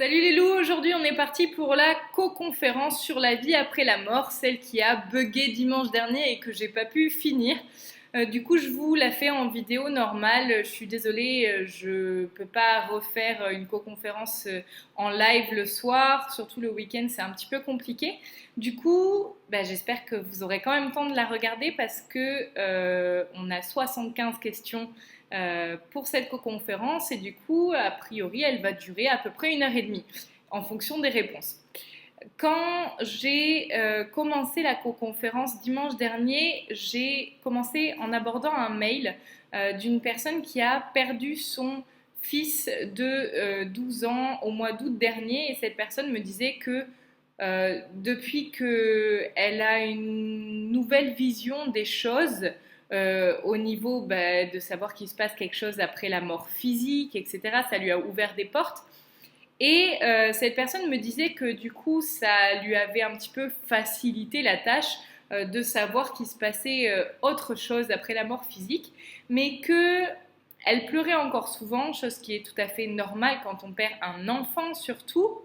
Salut les loups, aujourd'hui on est parti pour la co-conférence sur la vie après la mort, celle qui a bugué dimanche dernier et que j'ai pas pu finir. Du coup je vous la fais en vidéo normale, je suis désolée, je peux pas refaire une co-conférence en live le soir, surtout le week-end c'est un petit peu compliqué. Du coup j'espère que vous aurez quand même le temps de la regarder parce que on a 75 questions pour cette co-conférence et du coup, a priori, elle va durer à peu près 1 heure et demie en fonction des réponses. Quand j'ai commencé la co-conférence dimanche dernier, j'ai commencé en abordant un mail d'une personne qui a perdu son fils de 12 ans au mois d'août dernier et cette personne me disait que depuis qu'elle a une nouvelle vision des choses, au niveau de savoir qu'il se passe quelque chose après la mort physique, etc., ça lui a ouvert des portes. Et cette personne me disait que du coup, ça lui avait un petit peu facilité la tâche de savoir qu'il se passait autre chose après la mort physique, mais que elle pleurait encore souvent, chose qui est tout à fait normale quand on perd un enfant surtout.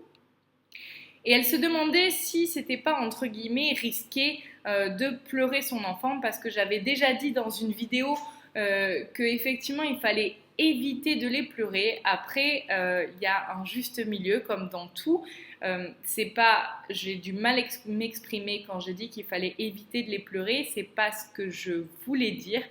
Et elle se demandait si c'était pas entre guillemets risqué de pleurer son enfant parce que j'avais déjà dit dans une vidéo qu'effectivement il fallait éviter de les pleurer. Après, il y a un juste milieu comme dans tout. C'est pas, j'ai du mal m'exprimer quand j'ai dit qu'il fallait éviter de les pleurer. C'est pas ce que je voulais dire.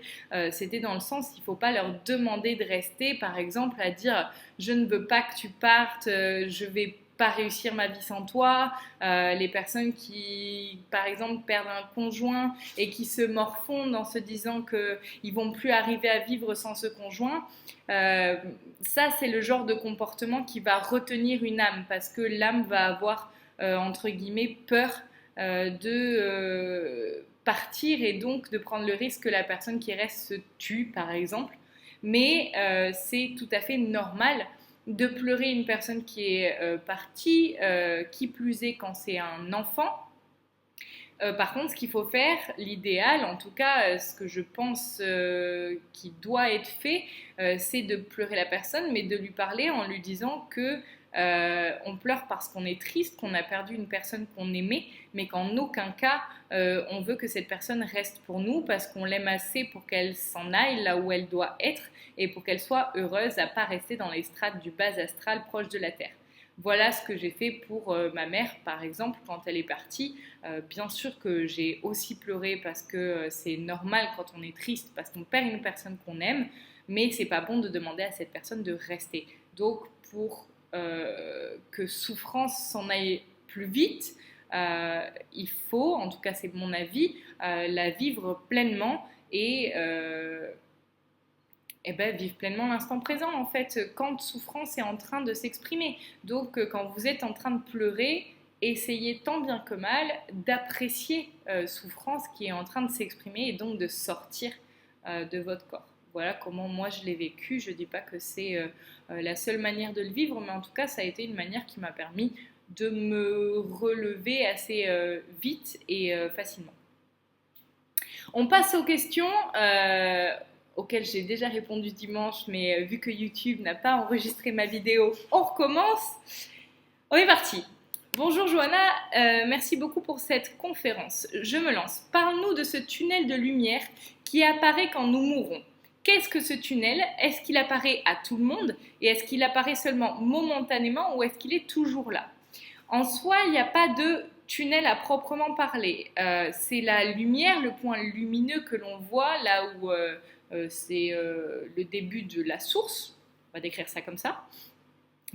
C'était dans le sens qu'il faut pas leur demander de rester, par exemple, à dire je ne veux pas que tu partes, je vais pas réussir ma vie sans toi, les personnes qui, par exemple, perdent un conjoint et qui se morfondent en se disant qu'ils vont plus arriver à vivre sans ce conjoint, ça c'est le genre de comportement qui va retenir une âme parce que l'âme va avoir, entre guillemets, peur de partir et donc de prendre le risque que la personne qui reste se tue, par exemple. Mais c'est tout à fait normal de pleurer une personne qui est partie, qui plus est quand c'est un enfant. Par contre, ce qu'il faut faire, l'idéal, en tout cas, ce que je pense qui doit être fait, c'est de pleurer la personne, mais de lui parler en lui disant que on pleure parce qu'on est triste, qu'on a perdu une personne qu'on aimait, mais qu'en aucun cas on veut que cette personne reste pour nous parce qu'on l'aime assez pour qu'elle s'en aille là où elle doit être et pour qu'elle soit heureuse à pas rester dans les strates du bas astral proche de la terre. Voilà ce que j'ai fait pour ma mère, par exemple, quand elle est partie. Bien sûr que j'ai aussi pleuré parce que c'est normal quand on est triste, parce qu'on perd une personne qu'on aime, mais c'est pas bon de demander à cette personne de rester. Donc, pour que souffrance s'en aille plus vite, il faut, en tout cas c'est mon avis, la vivre pleinement et vivre pleinement l'instant présent en fait, quand souffrance est en train de s'exprimer. Donc quand vous êtes en train de pleurer, essayez tant bien que mal d'apprécier souffrance qui est en train de s'exprimer et donc de sortir de votre corps. Voilà comment moi je l'ai vécu. Je ne dis pas que c'est la seule manière de le vivre, mais en tout cas ça a été une manière qui m'a permis de me relever assez vite et facilement. On passe aux questions auxquelles j'ai déjà répondu dimanche, mais vu que YouTube n'a pas enregistré ma vidéo, on recommence. On est parti. Bonjour Johanna, merci beaucoup pour cette conférence. Je me lance. Parle-nous de ce tunnel de lumière qui apparaît quand nous mourrons. Qu'est-ce que ce tunnel? Est-ce qu'il apparaît à tout le monde? Et est-ce qu'il apparaît seulement momentanément ou est-ce qu'il est toujours là? En soi, il n'y a pas de tunnel à proprement parler. C'est la lumière, le point lumineux que l'on voit là où c'est le début de la source, on va décrire ça comme ça,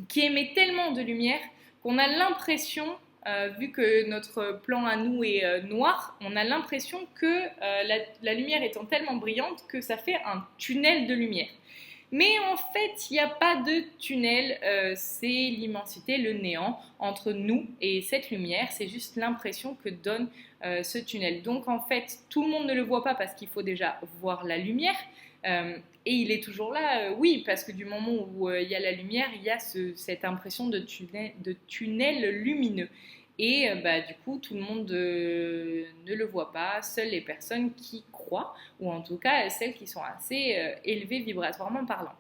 qui émet tellement de lumière qu'on a l'impression, vu que notre plan à nous est noir, on a l'impression que la lumière étant tellement brillante que ça fait un tunnel de lumière. Mais en fait, il n'y a pas de tunnel, c'est l'immensité, le néant entre nous et cette lumière, c'est juste l'impression que donne ce tunnel. Donc en fait, tout le monde ne le voit pas parce qu'il faut déjà voir la lumière, et il est toujours là, oui, parce que du moment où il y a la lumière, il y a cette impression de tunnel lumineux. Et du coup, tout le monde ne le voit pas, seules les personnes qui croient, ou en tout cas celles qui sont assez élevées vibratoirement parlant.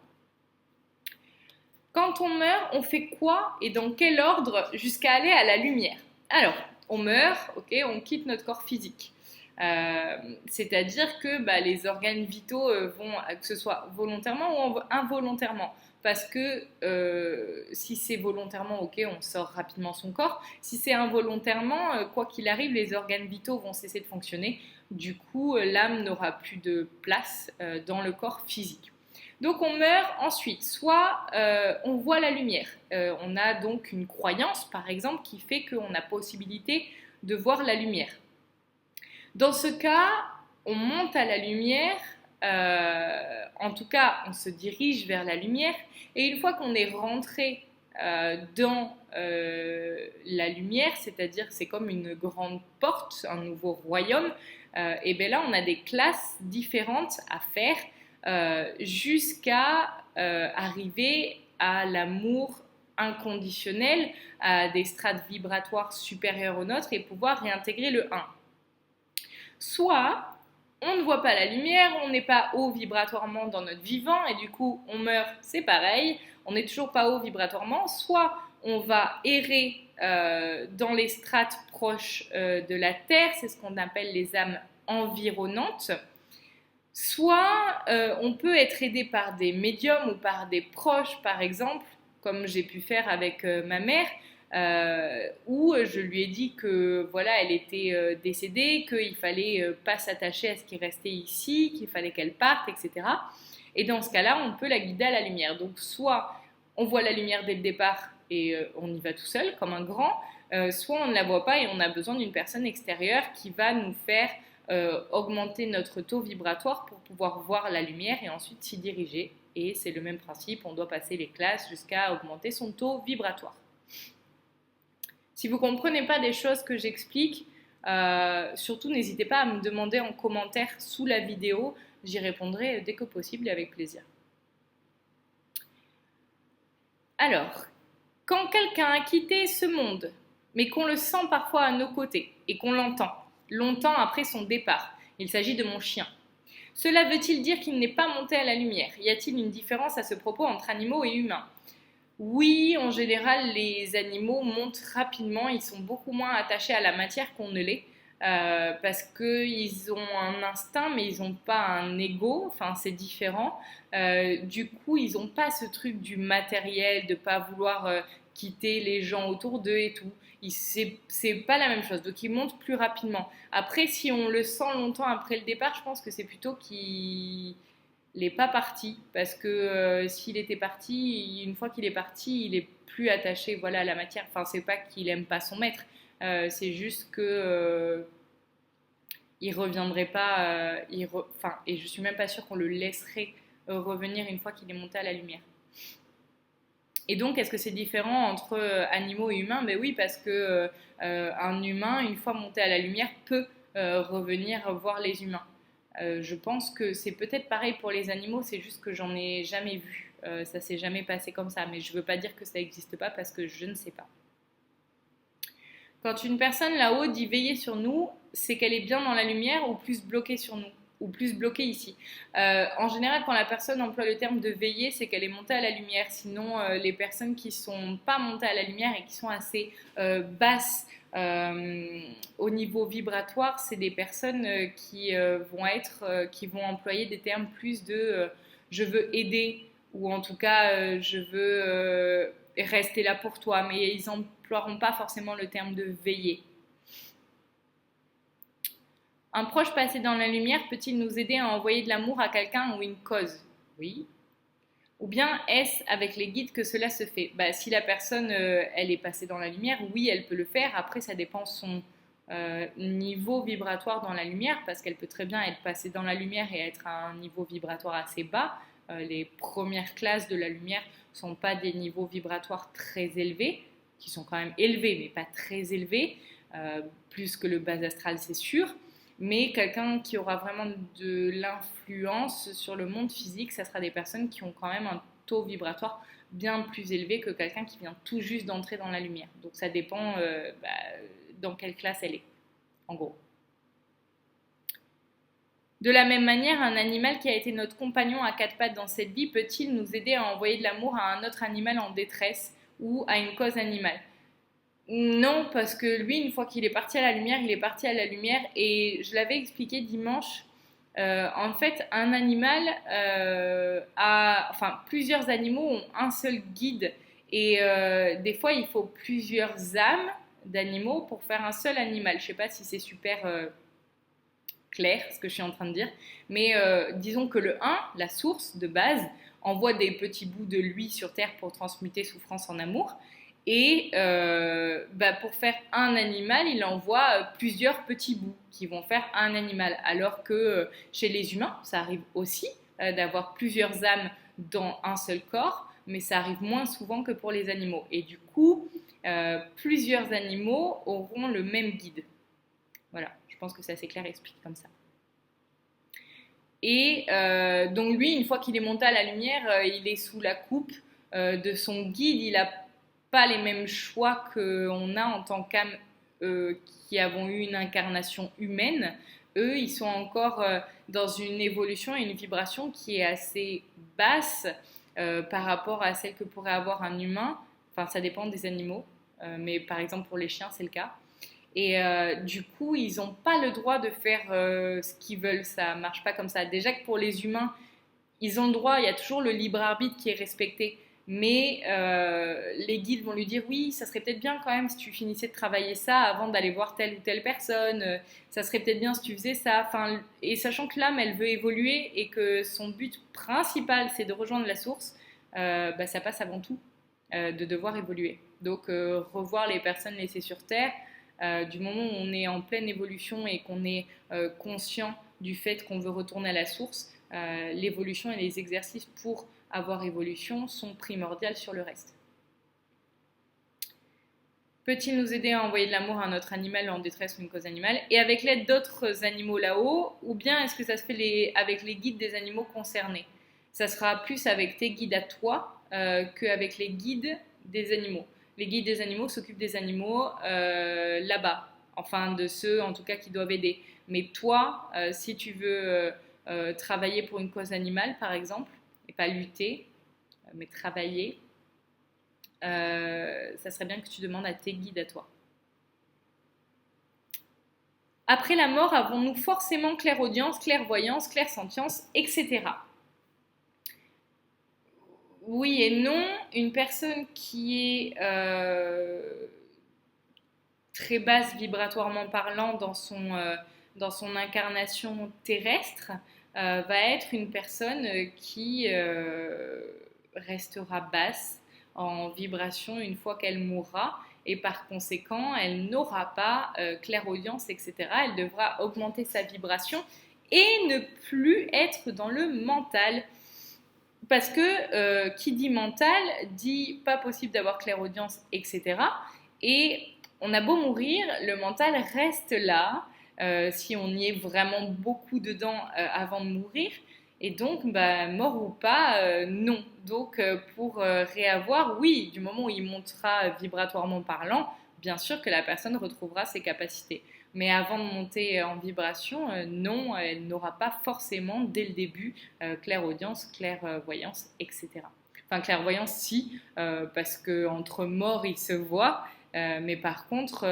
Quand Quand on meurt, on fait quoi et dans quel ordre jusqu'à aller à la lumière? Alors, on meurt, ok, on quitte notre corps physique. C'est-à-dire que les organes vitaux vont, que ce soit volontairement ou involontairement. Parce que si c'est volontairement, ok, on sort rapidement son corps. Si c'est involontairement, quoi qu'il arrive, les organes vitaux vont cesser de fonctionner. Du coup, l'âme n'aura plus de place dans le corps physique. Donc on meurt ensuite, soit on voit la lumière. On a donc une croyance, par exemple, qui fait qu'on a possibilité de voir la lumière. Dans ce cas, on monte à la lumière, en tout cas, on se dirige vers la lumière, et une fois qu'on est rentré dans la lumière, c'est-à-dire c'est comme une grande porte, un nouveau royaume, et bien là, on a des classes différentes à faire jusqu'à arriver à l'amour inconditionnel, à des strates vibratoires supérieures aux nôtres et pouvoir réintégrer le 1. Soit on ne voit pas la lumière, on n'est pas haut vibratoirement dans notre vivant et du coup on meurt, c'est pareil, on n'est toujours pas haut vibratoirement, soit on va errer dans les strates proches de la Terre, c'est ce qu'on appelle les âmes environnantes, soit on peut être aidé par des médiums ou par des proches par exemple, comme j'ai pu faire avec ma mère, où je lui ai dit que voilà, elle était décédée, qu'il fallait pas s'attacher à ce qui restait ici, qu'il fallait qu'elle parte, etc. Et dans ce cas-là, on peut la guider à la lumière. Donc soit on voit la lumière dès le départ et on y va tout seul, comme un grand, soit on ne la voit pas et on a besoin d'une personne extérieure qui va nous faire augmenter notre taux vibratoire pour pouvoir voir la lumière et ensuite s'y diriger. Et c'est le même principe, on doit passer les classes jusqu'à augmenter son taux vibratoire. Si vous ne comprenez pas des choses que j'explique, surtout n'hésitez pas à me demander en commentaire sous la vidéo, j'y répondrai dès que possible et avec plaisir. Alors, quand quelqu'un a quitté ce monde, mais qu'on le sent parfois à nos côtés et qu'on l'entend, longtemps après son départ, il s'agit de mon chien. Cela veut-il dire qu'il n'est pas monté à la lumière? Y a-t-il une différence à ce propos entre animaux et humains? Oui, en général, les animaux montent rapidement, ils sont beaucoup moins attachés à la matière qu'on ne l'est, parce qu'ils ont un instinct, mais ils n'ont pas un ego, enfin c'est différent. Du coup, ils n'ont pas ce truc du matériel, de ne pas vouloir quitter les gens autour d'eux et tout. C'est pas la même chose, donc ils montent plus rapidement. Après, si on le sent longtemps après le départ, je pense que c'est plutôt qu'il n'est pas parti, parce que s'il était parti, une fois qu'il est parti, il est plus attaché, voilà, à la matière. Enfin, c'est pas qu'il aime pas son maître, c'est juste que il reviendrait pas, enfin, et je suis même pas sûre qu'on le laisserait revenir une fois qu'il est monté à la lumière. Et donc, est-ce que c'est différent entre animaux et humains? Ben oui, parce que un humain, une fois monté à la lumière, peut revenir voir les humains. Je pense que c'est peut-être pareil pour les animaux, c'est juste que j'en ai jamais vu. Ça s'est jamais passé comme ça, mais je veux pas dire que ça n'existe pas parce que je ne sais pas. Quand une personne là-haut dit veiller sur nous, c'est qu'elle est bien dans la lumière ou plus bloquée sur nous, ou plus bloquée ici. En général, quand la personne emploie le terme de veiller, c'est qu'elle est montée à la lumière. Sinon, les personnes qui sont pas montées à la lumière et qui sont assez basses au niveau vibratoire, c'est des personnes qui vont employer des termes plus de je veux aider ou en tout cas je veux rester là pour toi, mais ils n'emploieront pas forcément le terme de veiller. Un proche passé dans la lumière peut-il nous aider à envoyer de l'amour à quelqu'un ou une cause? Oui. Ou bien est-ce avec les guides que cela se fait? Si la personne elle est passée dans la lumière, oui, elle peut le faire. Après, ça dépend de son niveau vibratoire dans la lumière, parce qu'elle peut très bien être passée dans la lumière et être à un niveau vibratoire assez bas. Les premières classes de la lumière ne sont pas des niveaux vibratoires très élevés, qui sont quand même élevés, mais pas très élevés, plus que le bas astral, c'est sûr. Mais quelqu'un qui aura vraiment de l'influence sur le monde physique, ça sera des personnes qui ont quand même un taux vibratoire bien plus élevé que quelqu'un qui vient tout juste d'entrer dans la lumière. Donc ça dépend dans quelle classe elle est, en gros. De la même manière, un animal qui a été notre compagnon à quatre pattes dans cette vie peut-il nous aider à envoyer de l'amour à un autre animal en détresse ou à une cause animale? Non, parce que lui, une fois qu'il est parti à la lumière, il est parti à la lumière. Et je l'avais expliqué dimanche. En fait, un animal enfin, plusieurs animaux ont un seul guide. Et des fois, il faut plusieurs âmes d'animaux pour faire un seul animal. Je ne sais pas si c'est super clair ce que je suis en train de dire. Mais disons que le un, la source de base, envoie des petits bouts de lui sur Terre pour transmuter souffrance en amour. Et pour faire un animal, il envoie plusieurs petits bouts qui vont faire un animal. Alors que chez les humains, ça arrive aussi d'avoir plusieurs âmes dans un seul corps, mais ça arrive moins souvent que pour les animaux. Et du coup, plusieurs animaux auront le même guide. Voilà, je pense que c'est assez clair expliqué comme ça. Et donc lui, une fois qu'il est monté à la lumière, il est sous la coupe de son guide. Il n'a pas les mêmes choix qu'on a en tant qu'âme qui avons eu une incarnation humaine. Eux, ils sont encore dans une évolution et une vibration qui est assez basse par rapport à celle que pourrait avoir un humain. Enfin, ça dépend des animaux, mais par exemple pour les chiens, c'est le cas. Et du coup, ils n'ont pas le droit de faire ce qu'ils veulent. Ça ne marche pas comme ça. Déjà que pour les humains, ils ont le droit, il y a toujours le libre arbitre qui est respecté. Mais les guides vont lui dire oui, ça serait peut-être bien quand même si tu finissais de travailler ça avant d'aller voir telle ou telle personne. Ça serait peut-être bien si tu faisais ça. Enfin, et sachant que l'âme, elle veut évoluer et que son but principal, c'est de rejoindre la source, ça passe avant tout de devoir évoluer. Donc, revoir les personnes laissées sur Terre, du moment où on est en pleine évolution et qu'on est conscient du fait qu'on veut retourner à la source, l'évolution et les exercices pour avoir évolution sont primordiaux sur le reste. Peut-il nous aider à envoyer de l'amour à notre animal en détresse ou une cause animale et avec l'aide d'autres animaux là-haut, ou bien est-ce que ça se fait avec les guides des animaux concernés? Ça sera plus avec tes guides à toi qu'avec les guides des animaux. Les guides des animaux s'occupent des animaux là-bas, enfin de ceux en tout cas qui doivent aider. Mais toi, si tu veux travailler pour une cause animale par exemple, et pas lutter, mais travailler, ça serait bien que tu demandes à tes guides à toi. Après la mort, avons-nous forcément clairaudience, clairvoyance, clairsentience, etc. Oui et non. Une personne qui est très basse vibratoirement parlant dans son incarnation terrestre va être une personne qui restera basse en vibration une fois qu'elle mourra et par conséquent elle n'aura pas clairaudience, etc. Elle devra augmenter sa vibration et ne plus être dans le mental. Parce que qui dit mental dit pas possible d'avoir clairaudience, etc. Et on a beau mourir, le mental reste là si on y est vraiment beaucoup dedans avant de mourir. Et donc, mort ou pas, non. Donc, pour réavoir, oui, du moment où il montera vibratoirement parlant, bien sûr que la personne retrouvera ses capacités. Mais avant de monter en vibration, non, elle n'aura pas forcément dès le début clairaudience, clairvoyance, etc. Enfin, clairvoyance, si, parce qu'entre morts, ils se voient. Mais par contre,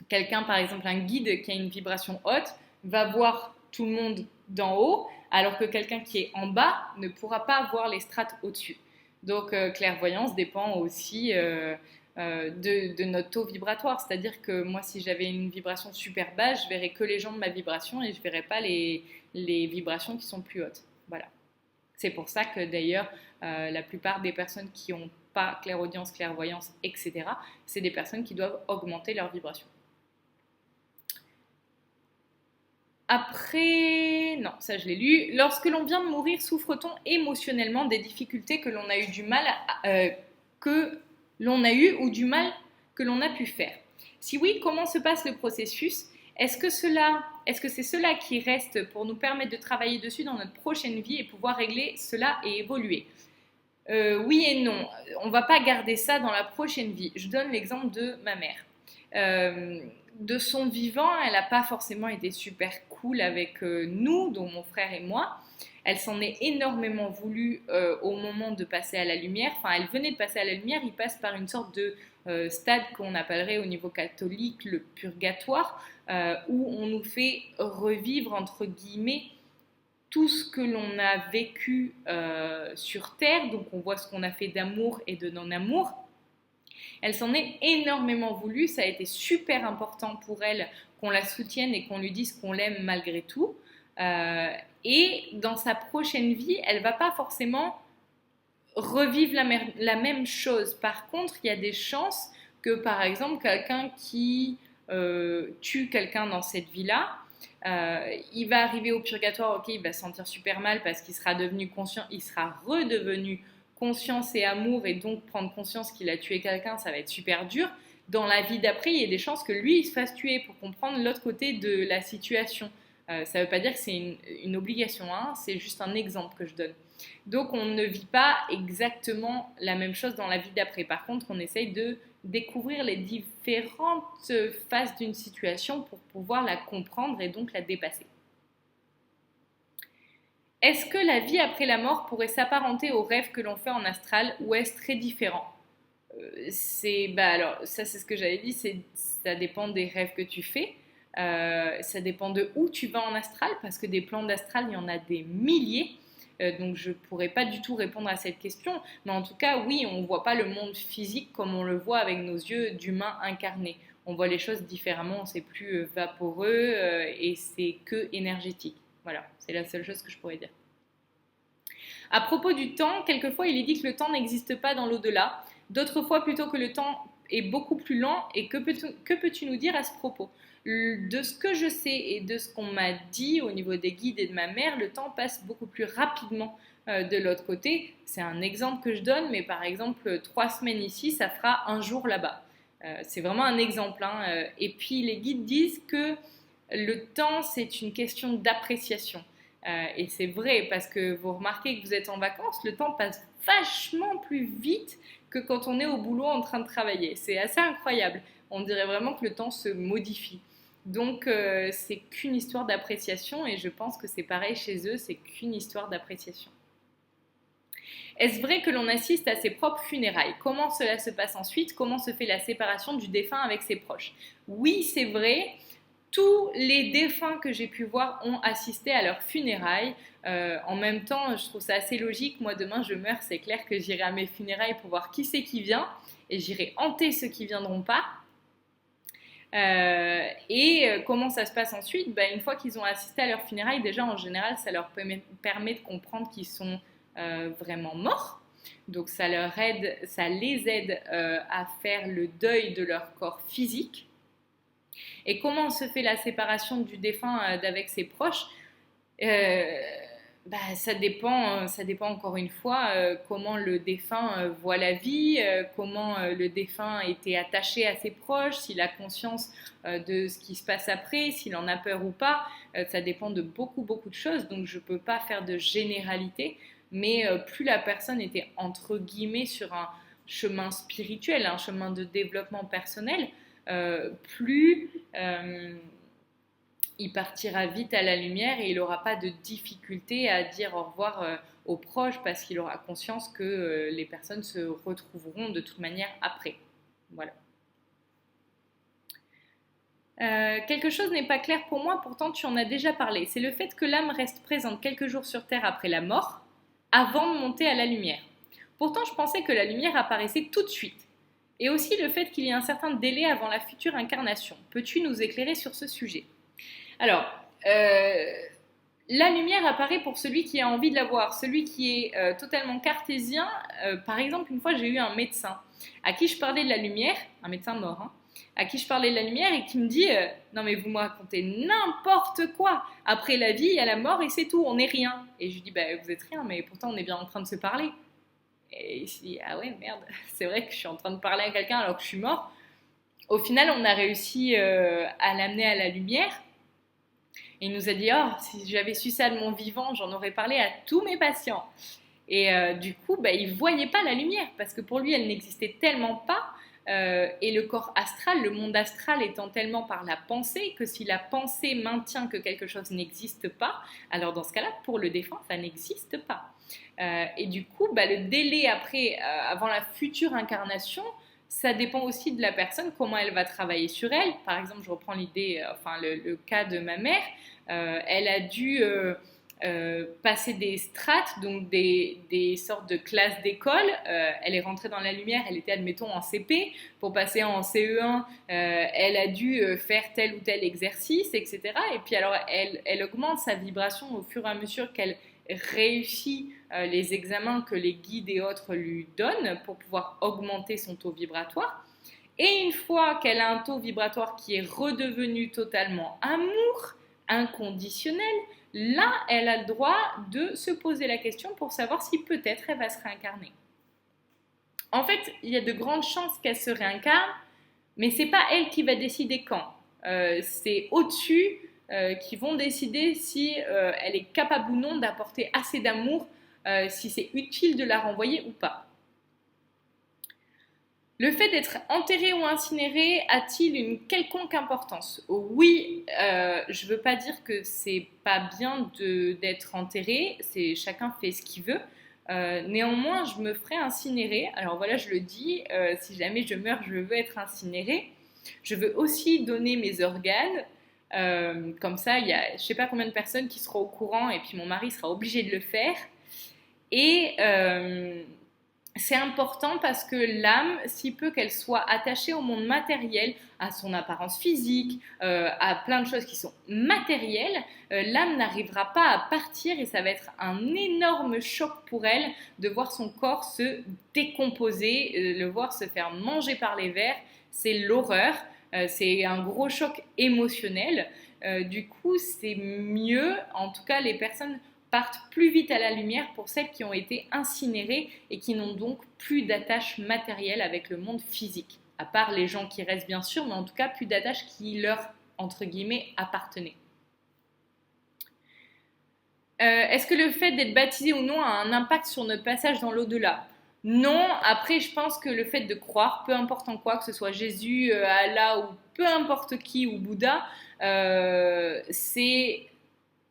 quelqu'un, par exemple, un guide qui a une vibration haute, va voir tout le monde d'en haut, alors que quelqu'un qui est en bas ne pourra pas voir les strates au-dessus. Donc, clairvoyance dépend aussi de notre taux vibratoire. C'est-à-dire que moi, si j'avais une vibration super basse, je verrais que les gens de ma vibration et je ne verrais pas les vibrations qui sont plus hautes. Voilà. C'est pour ça que d'ailleurs, la plupart des personnes qui n'ont pas clairaudience, clairvoyance, etc., c'est des personnes qui doivent augmenter leur vibration. Après, non, ça je l'ai lu. Lorsque l'on vient de mourir, souffre-t-on émotionnellement des difficultés que l'on a eu du mal que l'on a eu ou du mal que l'on a pu faire? Si oui, comment se passe le processus? Est-ce que c'est cela qui reste pour nous permettre de travailler dessus dans notre prochaine vie et pouvoir régler cela et évoluer? Oui et non. On ne va pas garder ça dans la prochaine vie. Je donne l'exemple de ma mère. De son vivant, elle n'a pas forcément été super cool avec nous, dont mon frère et moi. Elle s'en est énormément voulu au moment de passer à la lumière. Enfin, elle venait de passer à la lumière. Il passe par une sorte de stade qu'on appellerait au niveau catholique le purgatoire, où on nous fait revivre, entre guillemets, tout ce que l'on a vécu sur Terre. Donc, on voit ce qu'on a fait d'amour et de non-amour. Elle s'en est énormément voulu. Ça a été super important pour elle qu'on la soutienne et qu'on lui dise qu'on l'aime malgré tout. Et dans sa prochaine vie, elle ne va pas forcément revivre la même chose. Par contre, il y a des chances que, par exemple, quelqu'un qui tue quelqu'un dans cette vie-là, il va arriver au purgatoire, ok, il va se sentir super mal parce qu'il sera devenu conscient, il sera redevenu conscience et amour, et donc prendre conscience qu'il a tué quelqu'un, ça va être super dur. Dans la vie d'après, il y a des chances que lui, il se fasse tuer pour comprendre l'autre côté de la situation. Ça ne veut pas dire que c'est une obligation, hein, c'est juste un exemple que je donne. Donc on ne vit pas exactement la même chose dans la vie d'après. Par contre, on essaye de découvrir les différentes phases d'une situation pour pouvoir la comprendre et donc la dépasser. Est-ce que la vie après la mort pourrait s'apparenter aux rêves que l'on fait en astral, ou est-ce très différent? Alors, ça c'est ce que j'avais dit, ça dépend des rêves que tu fais. Ça dépend de où tu vas en astral, parce que des plans d'astral, il y en a des milliers. Donc je ne pourrais pas du tout répondre à cette question. Mais en tout cas, oui, on ne voit pas le monde physique comme on le voit avec nos yeux d'humains incarnés. On voit les choses différemment, c'est plus vaporeux et c'est que énergétique. Voilà, c'est la seule chose que je pourrais dire. À propos du temps, quelquefois il est dit que le temps n'existe pas dans l'au-delà. D'autres fois plutôt que le temps est beaucoup plus lent. Et que peux-tu nous dire à ce propos? De ce que je sais et de ce qu'on m'a dit au niveau des guides et de ma mère, le temps passe beaucoup plus rapidement de l'autre côté. C'est un exemple que je donne, mais par exemple 3 semaines ici, ça fera un jour là-bas. C'est vraiment un exemple, hein. Et puis les guides disent que le temps, c'est une question d'appréciation. Et c'est vrai, parce que vous remarquez que vous êtes en vacances, le temps passe vachement plus vite que quand on est au boulot en train de travailler. C'est assez incroyable. On dirait vraiment que le temps se modifie. Donc c'est qu'une histoire d'appréciation, et je pense que c'est pareil chez eux, c'est qu'une histoire d'appréciation. Est-ce vrai que l'on assiste à ses propres funérailles? Comment cela se passe ensuite? Comment se fait la séparation du défunt avec ses proches? Oui, c'est vrai. Tous les défunts que j'ai pu voir ont assisté à leurs funérailles. En même temps, je trouve ça assez logique. Moi, demain, je meurs, c'est clair que j'irai à mes funérailles pour voir qui c'est qui vient, et j'irai hanter ceux qui ne viendront pas. Comment ça se passe ensuite? Une fois qu'ils ont assisté à leurs funérailles, déjà en général ça leur permet de comprendre qu'ils sont vraiment morts. Donc ça les aide à faire le deuil de leur corps physique. Et comment se fait la séparation du défunt d'avec ses proches? Ça dépend encore une fois comment le défunt voit la vie, comment le défunt était attaché à ses proches, s'il a conscience de ce qui se passe après, s'il en a peur ou pas. Ça dépend de beaucoup de choses, donc je ne peux pas faire de généralité, mais plus la personne était entre guillemets sur un chemin spirituel, un chemin de développement personnel, plus il partira vite à la lumière et il n'aura pas de difficulté à dire au revoir aux proches, parce qu'il aura conscience que les personnes se retrouveront de toute manière après. Voilà. Quelque chose n'est pas clair pour moi, pourtant tu en as déjà parlé. C'est le fait que l'âme reste présente quelques jours sur Terre après la mort, avant de monter à la lumière. Pourtant, je pensais que la lumière apparaissait tout de suite. Et aussi le fait qu'il y ait un certain délai avant la future incarnation. Peux-tu nous éclairer sur ce sujet? Alors, la lumière apparaît pour celui qui a envie de la voir, celui qui est totalement cartésien. Par exemple, une fois, j'ai eu un médecin à qui je parlais de la lumière, un médecin mort, hein, à qui je parlais de la lumière et qui me dit non mais vous me racontez n'importe quoi. Après la vie, il y a la mort et c'est tout, on n'est rien. Et je lui dis vous êtes rien, mais pourtant on est bien en train de se parler. Et il se dit ah ouais merde, c'est vrai que je suis en train de parler à quelqu'un alors que je suis mort. Au final, on a réussi à l'amener à la lumière. Et il nous a dit, oh, si j'avais su ça de mon vivant, j'en aurais parlé à tous mes patients. Et du coup, il ne voyait pas la lumière, parce que pour lui, elle n'existait tellement pas et le corps astral, le monde astral étant tellement par la pensée que si la pensée maintient que quelque chose n'existe pas, alors dans ce cas-là, pour le défunt, ça n'existe pas. Et du coup, le délai avant la future incarnation, ça dépend aussi de la personne, comment elle va travailler sur elle. Par exemple, je reprends le cas de ma mère. Elle a dû passer des strates, donc des sortes de classes d'école. Elle est rentrée dans la lumière, elle était, admettons, en CP. Pour passer en CE1, elle a dû faire tel ou tel exercice, etc. Et puis alors, elle augmente sa vibration au fur et à mesure qu'elle réussit les examens que les guides et autres lui donnent pour pouvoir augmenter son taux vibratoire. Et une fois qu'elle a un taux vibratoire qui est redevenu totalement amour, inconditionnel, là, elle a le droit de se poser la question pour savoir si peut-être elle va se réincarner. En fait, il y a de grandes chances qu'elle se réincarne, mais c'est pas elle qui va décider quand. C'est au-dessus qui vont décider si elle est capable ou non d'apporter assez d'amour, si c'est utile de la renvoyer ou pas. Le fait d'être enterré ou incinéré a-t-il une quelconque importance? Oui, je ne veux pas dire que c'est pas bien d'être enterré, chacun fait ce qu'il veut. Néanmoins, je me ferai incinérer. Alors voilà, je le dis, si jamais je meurs, je veux être incinéré. Je veux aussi donner mes organes. Comme ça, il y a je ne sais pas combien de personnes qui seront au courant et puis mon mari sera obligé de le faire. Et c'est important parce que l'âme, si peu qu'elle soit attachée au monde matériel, à son apparence physique, à plein de choses qui sont matérielles, l'âme n'arrivera pas à partir et ça va être un énorme choc pour elle de voir son corps se décomposer, le voir se faire manger par les vers. C'est l'horreur, c'est un gros choc émotionnel. Du coup, c'est mieux, en tout cas les personnes partent plus vite à la lumière pour celles qui ont été incinérées et qui n'ont donc plus d'attache matérielle avec le monde physique. À part les gens qui restent bien sûr, mais en tout cas plus d'attache qui leur, entre guillemets, appartenait. Est-ce que le fait d'être baptisé ou non a un impact sur notre passage dans l'au-delà? Non, après je pense que le fait de croire, peu importe en quoi, que ce soit Jésus, Allah ou peu importe qui, ou Bouddha, c'est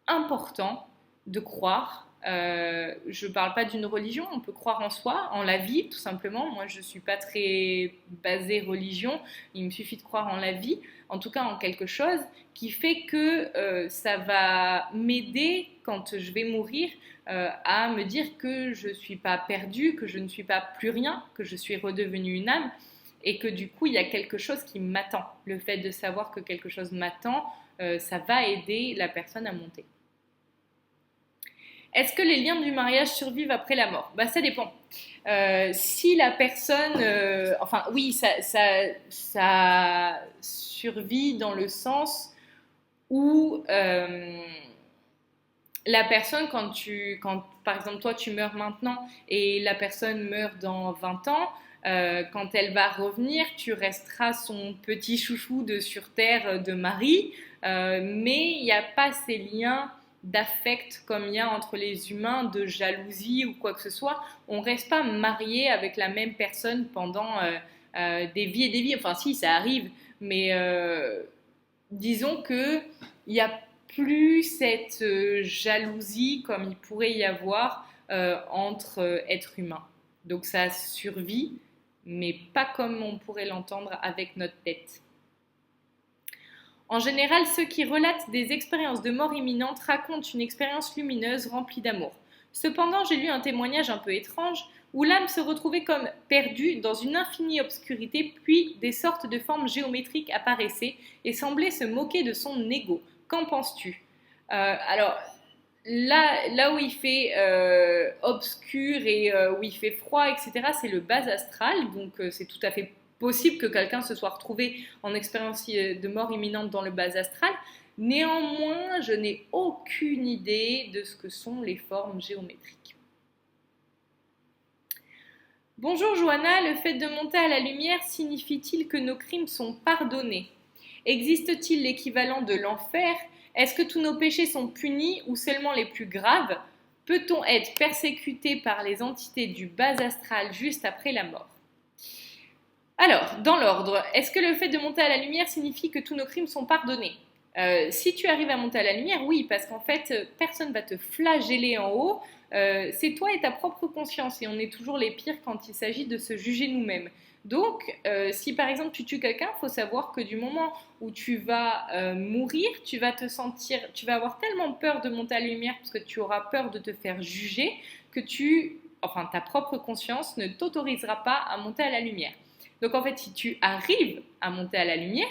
important de croire. Je ne parle pas d'une religion, on peut croire en soi, en la vie tout simplement. Moi je ne suis pas très basée religion, il me suffit de croire en la vie, en tout cas en quelque chose qui fait que ça va m'aider quand je vais mourir à me dire que je ne suis pas perdue, que je ne suis pas plus rien, que je suis redevenue une âme et que du coup il y a quelque chose qui m'attend. Le fait de savoir que quelque chose m'attend, ça va aider la personne à monter. Est-ce que les liens du mariage survivent après la mort? Ça dépend. Si la personne... oui, ça survit dans le sens où la personne, quand par exemple toi tu meurs maintenant et la personne meurt dans 20 ans, quand elle va revenir, tu resteras son petit chouchou de sur terre de mari, mais il n'y a pas ces liens d'affect comme il y a entre les humains, de jalousie ou quoi que ce soit. On ne reste pas marié avec la même personne pendant des vies et des vies. Enfin si, ça arrive, mais disons qu'il n'y a plus cette jalousie comme il pourrait y avoir entre êtres humains. Donc ça survit, mais pas comme on pourrait l'entendre avec notre tête. En général, ceux qui relatent des expériences de mort imminente racontent une expérience lumineuse remplie d'amour. Cependant, j'ai lu un témoignage un peu étrange où l'âme se retrouvait comme perdue dans une infinie obscurité, puis des sortes de formes géométriques apparaissaient et semblaient se moquer de son ego. Qu'en penses-tu? Alors, là où il fait obscur et où il fait froid, etc., c'est le bas astral, donc c'est tout à fait possible que quelqu'un se soit retrouvé en expérience de mort imminente dans le bas astral. Néanmoins, je n'ai aucune idée de ce que sont les formes géométriques. Bonjour Johanna, le fait de monter à la lumière signifie-t-il que nos crimes sont pardonnés? Existe-t-il l'équivalent de l'enfer? Est-ce que tous nos péchés sont punis ou seulement les plus graves? Peut-on être persécuté par les entités du bas astral juste après la mort? Alors, dans l'ordre, est-ce que le fait de monter à la lumière signifie que tous nos crimes sont pardonnés? Si tu arrives à monter à la lumière, oui, parce qu'en fait, personne va te flageller en haut. C'est toi et ta propre conscience, et on est toujours les pires quand il s'agit de se juger nous-mêmes. Donc, si par exemple tu tues quelqu'un, il faut savoir que du moment où tu vas mourir, tu vas te sentir, tu vas avoir tellement peur de monter à la lumière parce que tu auras peur de te faire juger que enfin, ta propre conscience ne t'autorisera pas à monter à la lumière. Donc en fait, si tu arrives à monter à la lumière,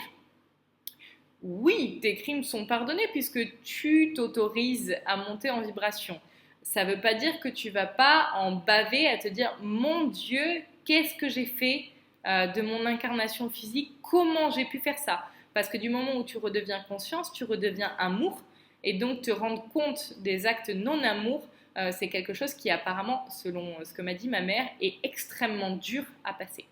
oui, tes crimes sont pardonnés puisque tu t'autorises à monter en vibration. Ça ne veut pas dire que tu vas pas en baver à te dire mon Dieu, qu'est-ce que j'ai fait de mon incarnation physique, comment j'ai pu faire ça? Parce que du moment où tu redeviens conscience, tu redeviens amour, et donc te rendre compte des actes non-amour, c'est quelque chose qui apparemment, selon ce que m'a dit ma mère, est extrêmement dur à passer.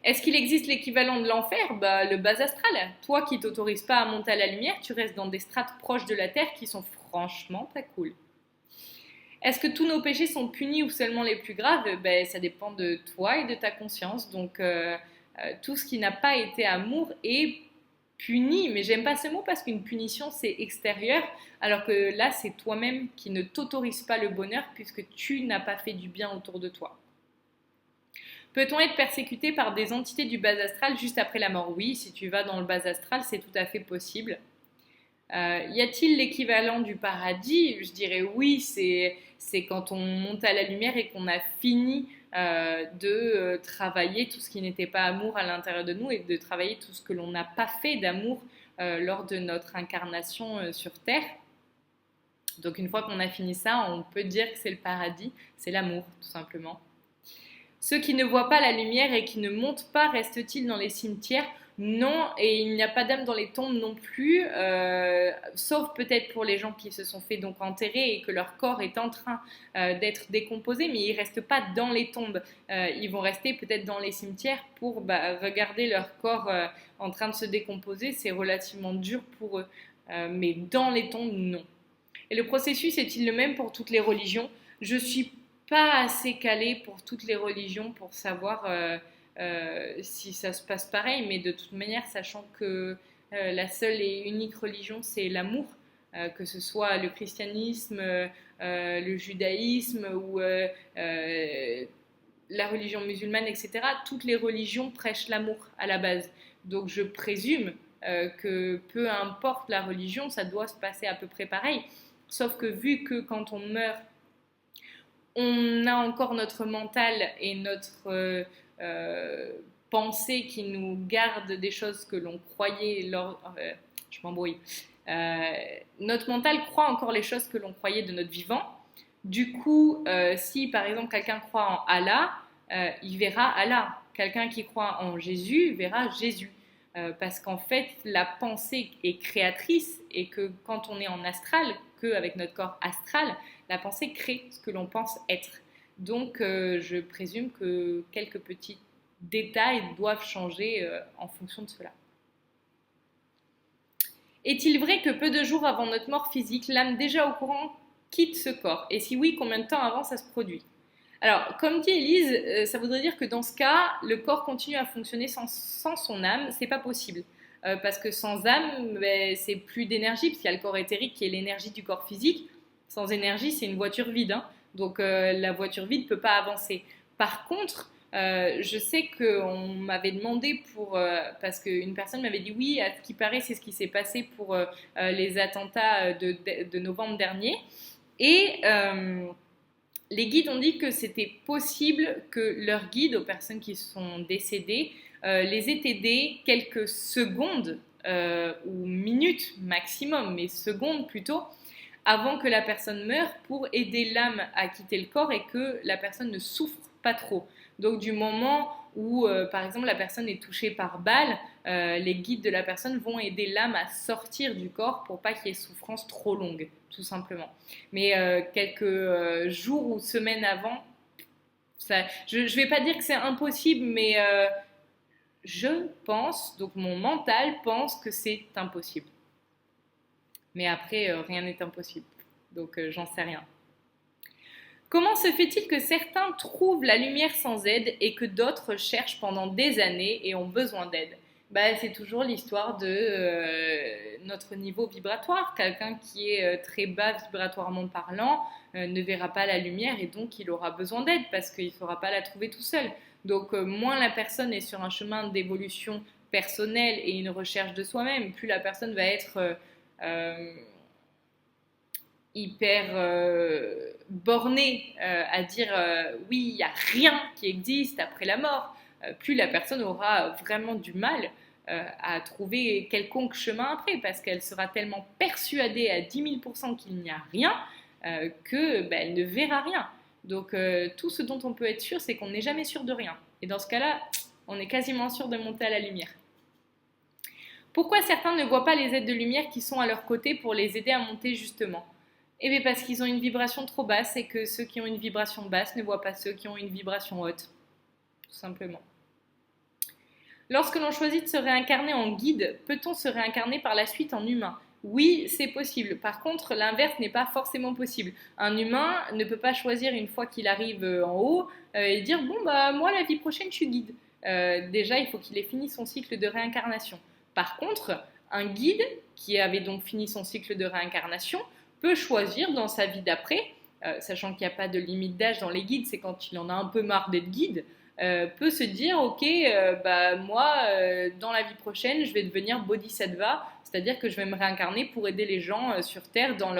Est-ce qu'il existe l'équivalent de l'enfer? Le bas astral. Toi qui t'autorises pas à monter à la lumière, tu restes dans des strates proches de la terre qui sont franchement pas cool. Est-ce que tous nos péchés sont punis ou seulement les plus graves? Ça dépend de toi et de ta conscience. Donc, tout ce qui n'a pas été amour est puni. Mais j'aime pas ce mot parce qu'une punition, c'est extérieur. Alors que là, c'est toi-même qui ne t'autorise pas le bonheur puisque tu n'as pas fait du bien autour de toi. Peut-on être persécuté par des entités du bas astral juste après la mort? Oui, si tu vas dans le bas astral, c'est tout à fait possible. Y a-t-il l'équivalent du paradis? Je dirais oui, c'est quand on monte à la lumière et qu'on a fini de travailler tout ce qui n'était pas amour à l'intérieur de nous et de travailler tout ce que l'on n'a pas fait d'amour lors de notre incarnation sur Terre. Donc une fois qu'on a fini ça, on peut dire que c'est le paradis, c'est l'amour tout simplement. Ceux qui ne voient pas la lumière et qui ne montent pas restent-ils dans les cimetières? Non, et il n'y a pas d'âme dans les tombes non plus, sauf peut-être pour les gens qui se sont fait donc enterrer et que leur corps est en train d'être décomposé, mais ils ne restent pas dans les tombes. Ils vont rester peut-être dans les cimetières pour regarder leur corps en train de se décomposer. C'est relativement dur pour eux, mais dans les tombes, non. Et le processus est-il le même pour toutes les religions? Je suis pas assez calée pour toutes les religions pour savoir si ça se passe pareil, mais de toute manière, sachant que la seule et unique religion, c'est l'amour, que ce soit le christianisme, le judaïsme ou la religion musulmane, etc. Toutes les religions prêchent l'amour à la base. Donc je présume que peu importe la religion, ça doit se passer à peu près pareil. Sauf que vu que quand on meurt, on a encore notre mental et notre pensée qui nous garde des choses que l'on croyait je m'embrouille. Notre mental croit encore les choses que l'on croyait de notre vivant. Du coup, si par exemple quelqu'un croit en Allah, il verra Allah. Quelqu'un qui croit en Jésus verra Jésus. Parce qu'en fait, la pensée est créatrice et que quand on est en astral, qu'avec notre corps astral, la pensée crée ce que l'on pense être. Donc, je présume que quelques petits détails doivent changer en fonction de cela. Est-il vrai que peu de jours avant notre mort physique, l'âme déjà au courant quitte ce corps? Et si oui, combien de temps avant ça se produit? Alors, comme dit Élise, ça voudrait dire que dans ce cas, le corps continue à fonctionner sans son âme. C'est pas possible. Parce que sans âme, c'est plus d'énergie, parce qu'il y a le corps éthérique qui est l'énergie du corps physique. Sans énergie, c'est une voiture vide. Hein. Donc, la voiture vide ne peut pas avancer. Par contre, je sais qu'on m'avait demandé parce qu'une personne m'avait dit oui, à ce qui paraît, c'est ce qui s'est passé pour les attentats de novembre dernier. Et les guides ont dit que c'était possible que leurs guides, aux personnes qui sont décédées, les aient aidés quelques secondes ou minutes maximum, mais secondes plutôt, avant que la personne meure pour aider l'âme à quitter le corps et que la personne ne souffre pas trop. Donc du moment où, par exemple, la personne est touchée par balle, les guides de la personne vont aider l'âme à sortir du corps pour pas qu'il y ait souffrance trop longue, tout simplement. Mais quelques jours ou semaines avant, je ne vais pas dire que c'est impossible, mais je pense, donc mon mental pense que c'est impossible. Mais après, rien n'est impossible, donc j'en sais rien. Comment se fait-il que certains trouvent la lumière sans aide et que d'autres cherchent pendant des années et ont besoin d'aide? C'est toujours l'histoire de notre niveau vibratoire. Quelqu'un qui est très bas vibratoirement parlant ne verra pas la lumière et donc il aura besoin d'aide parce qu'il ne saura pas la trouver tout seul. Donc moins la personne est sur un chemin d'évolution personnelle et une recherche de soi-même, plus la personne va être euh, hyper bornée à dire oui, il n'y a rien qui existe après la mort, plus la personne aura vraiment du mal à trouver quelconque chemin après, parce qu'elle sera tellement persuadée à 10 000% qu'il n'y a rien qu'elle ne verra rien. Donc tout ce dont on peut être sûr, c'est qu'on n'est jamais sûr de rien. Et dans ce cas-là, on est quasiment sûr de monter à la lumière. Pourquoi certains ne voient pas les êtres de lumière qui sont à leur côté pour les aider à monter justement? Eh bien parce qu'ils ont une vibration trop basse et que ceux qui ont une vibration basse ne voient pas ceux qui ont une vibration haute. Tout simplement. Lorsque l'on choisit de se réincarner en guide, peut-on se réincarner par la suite en humain? Oui, c'est possible. Par contre, l'inverse n'est pas forcément possible. Un humain ne peut pas choisir une fois qu'il arrive en haut et dire bon moi la vie prochaine je suis guide. Déjà il faut qu'il ait fini son cycle de réincarnation. Par contre, un guide qui avait donc fini son cycle de réincarnation peut choisir dans sa vie d'après, sachant qu'il n'y a pas de limite d'âge dans les guides, c'est quand il en a un peu marre d'être guide, peut se dire ok, moi dans la vie prochaine je vais devenir bodhisattva, c'est-à-dire que je vais me réincarner pour aider les gens sur Terre dans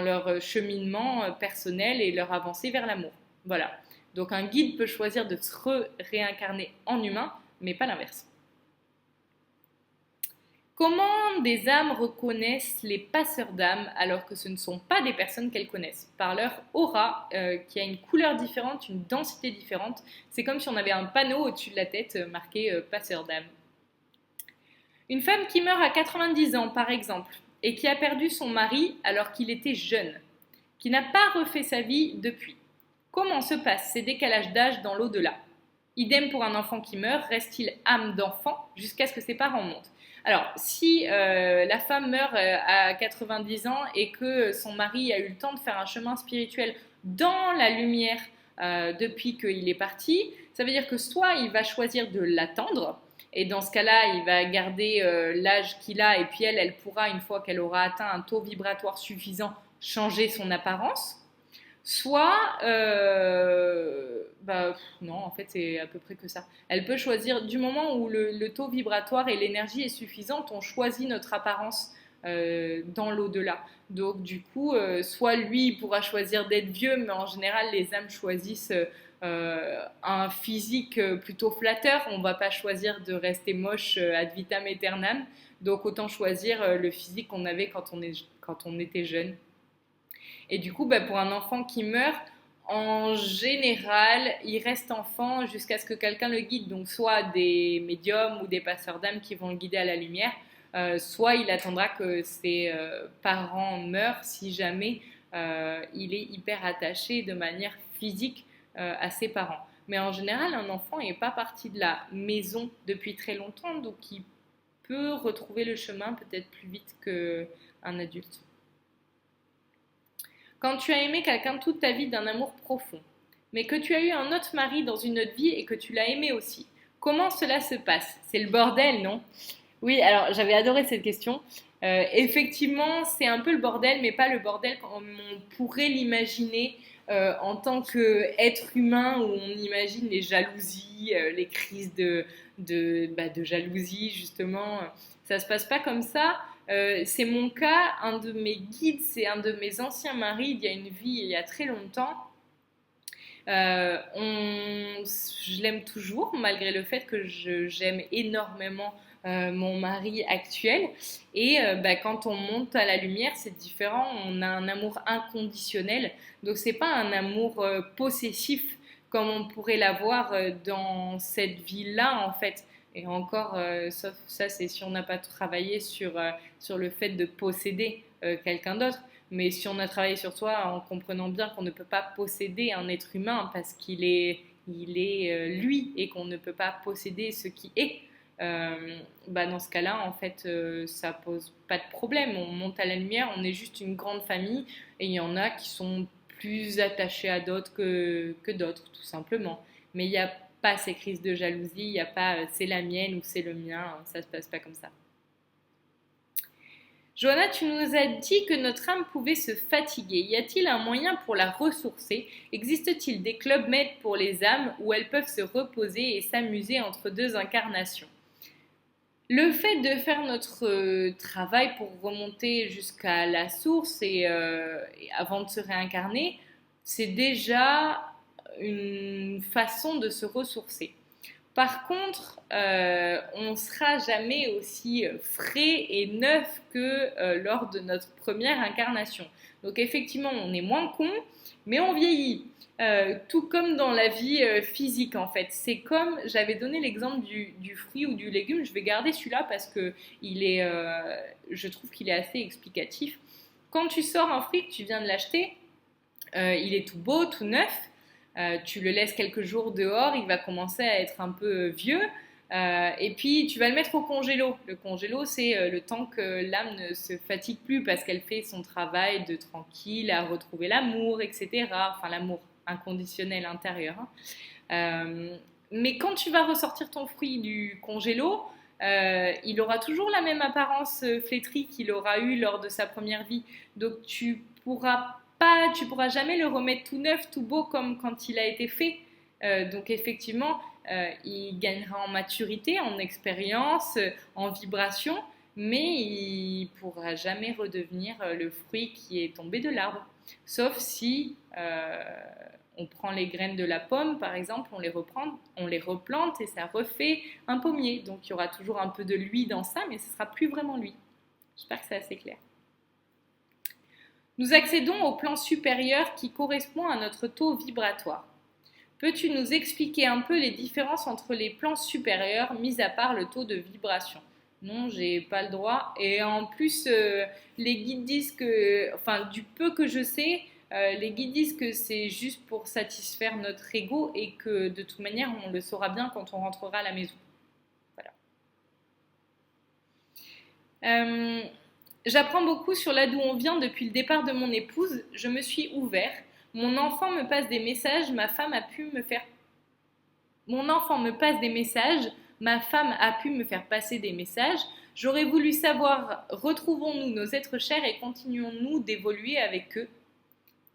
leur cheminement personnel et leur avancée vers l'amour. Voilà. Donc un guide peut choisir de se réincarner en humain, mais pas l'inverse. Comment des âmes reconnaissent les passeurs d'âmes alors que ce ne sont pas des personnes qu'elles connaissent? Par leur aura qui a une couleur différente, une densité différente. C'est comme si on avait un panneau au-dessus de la tête marqué passeur d'âmes. Une femme qui meurt à 90 ans par exemple et qui a perdu son mari alors qu'il était jeune, qui n'a pas refait sa vie depuis. Comment se passent ces décalages d'âge dans l'au-delà? Idem pour un enfant qui meurt, reste-t-il âme d'enfant jusqu'à ce que ses parents montent? Alors, si la femme meurt à 90 ans et que son mari a eu le temps de faire un chemin spirituel dans la lumière depuis qu'il est parti, ça veut dire que soit il va choisir de l'attendre, et dans ce cas-là, il va garder l'âge qu'il a, et puis elle pourra, une fois qu'elle aura atteint un taux vibratoire suffisant, changer son apparence. Soit, non, en fait, c'est à peu près que ça. Elle peut choisir, du moment où le taux vibratoire et l'énergie est suffisante, on choisit notre apparence dans l'au-delà. Donc, du coup, soit lui, il pourra choisir d'être vieux, mais en général, les âmes choisissent un physique plutôt flatteur. On ne va pas choisir de rester moche ad vitam aeternam. Donc, autant choisir le physique qu'on avait quand on était jeune. Et du coup, pour un enfant qui meurt, en général, il reste enfant jusqu'à ce que quelqu'un le guide. Donc, soit des médiums ou des passeurs d'âme qui vont le guider à la lumière, soit il attendra que ses parents meurent si jamais il est hyper attaché de manière physique à ses parents. Mais en général, un enfant n'est pas parti de la maison depuis très longtemps, donc il peut retrouver le chemin peut-être plus vite qu'un adulte. Quand tu as aimé quelqu'un toute ta vie d'un amour profond, mais que tu as eu un autre mari dans une autre vie et que tu l'as aimé aussi, comment cela se passe? C'est le bordel, non? Oui, alors j'avais adoré cette question. Effectivement, c'est un peu le bordel, mais pas le bordel comme on pourrait l'imaginer en tant qu'être humain, où on imagine les jalousies, les crises de jalousie, justement. Ça se passe pas comme ça. C'est mon cas, un de mes guides, c'est un de mes anciens maris, il y a une vie, il y a très longtemps. Je l'aime toujours, malgré le fait que j'aime énormément mon mari actuel. Et quand on monte à la lumière, c'est différent. On a un amour inconditionnel. Donc, c'est pas un amour possessif comme on pourrait l'avoir dans cette vie-là, en fait. Et encore, sauf ça, c'est si on n'a pas travaillé sur le fait de posséder quelqu'un d'autre. Mais si on a travaillé sur soi en comprenant bien qu'on ne peut pas posséder un être humain parce qu'il est lui et qu'on ne peut pas posséder ce qui est, dans ce cas-là, en fait, ça pose pas de problème. On monte à la lumière, on est juste une grande famille et il y en a qui sont plus attaché à d'autres que d'autres, tout simplement. Mais il n'y a pas ces crises de jalousie, il n'y a pas c'est la mienne ou c'est le mien, ça se passe pas comme ça. Johanna, tu nous as dit que notre âme pouvait se fatiguer. Y a-t-il un moyen pour la ressourcer? Existe-t-il des clubs med pour les âmes où elles peuvent se reposer et s'amuser entre deux incarnations? Le fait de faire notre travail pour remonter jusqu'à la source et avant de se réincarner, c'est déjà une façon de se ressourcer. Par contre, on ne sera jamais aussi frais et neuf que lors de notre première incarnation. Donc effectivement, on est moins con, mais on vieillit. Tout comme dans la vie physique en fait. C'est comme, j'avais donné l'exemple du fruit ou du légume, je vais garder celui-là parce que je trouve qu'il est assez explicatif. Quand tu sors un fruit que tu viens de l'acheter, il est tout beau, tout neuf, tu le laisses quelques jours dehors, il va commencer à être un peu vieux, et puis tu vas le mettre au congélo. Le congélo, c'est le temps que l'âme ne se fatigue plus parce qu'elle fait son travail de tranquille, à retrouver l'amour, etc. Enfin, l'amour inconditionnel intérieur. Mais quand tu vas ressortir ton fruit du congélo, il aura toujours la même apparence flétrie qu'il aura eu lors de sa première vie. Donc tu pourras jamais le remettre tout neuf, tout beau comme quand il a été fait. Donc effectivement, il gagnera en maturité, en expérience, en vibration, mais il pourra jamais redevenir le fruit qui est tombé de l'arbre. Sauf si on prend les graines de la pomme, par exemple, on les replante et ça refait un pommier. Donc il y aura toujours un peu de lui dans ça, mais ce ne sera plus vraiment lui. J'espère que c'est assez clair. Nous accédons au plan supérieur qui correspond à notre taux vibratoire. Peux-tu nous expliquer un peu les différences entre les plans supérieurs, mis à part le taux de vibration? Non, j'ai pas le droit. Et en plus, les guides disent que, enfin, du peu que je sais, les guides disent que c'est juste pour satisfaire notre ego et que de toute manière, on le saura bien quand on rentrera à la maison. Voilà. J'apprends beaucoup sur là d'où on vient depuis le départ de mon épouse. Je me suis ouvert. Mon enfant me passe des messages. Ma femme a pu me faire passer des messages. J'aurais voulu savoir, retrouvons-nous nos êtres chers et continuons-nous d'évoluer avec eux?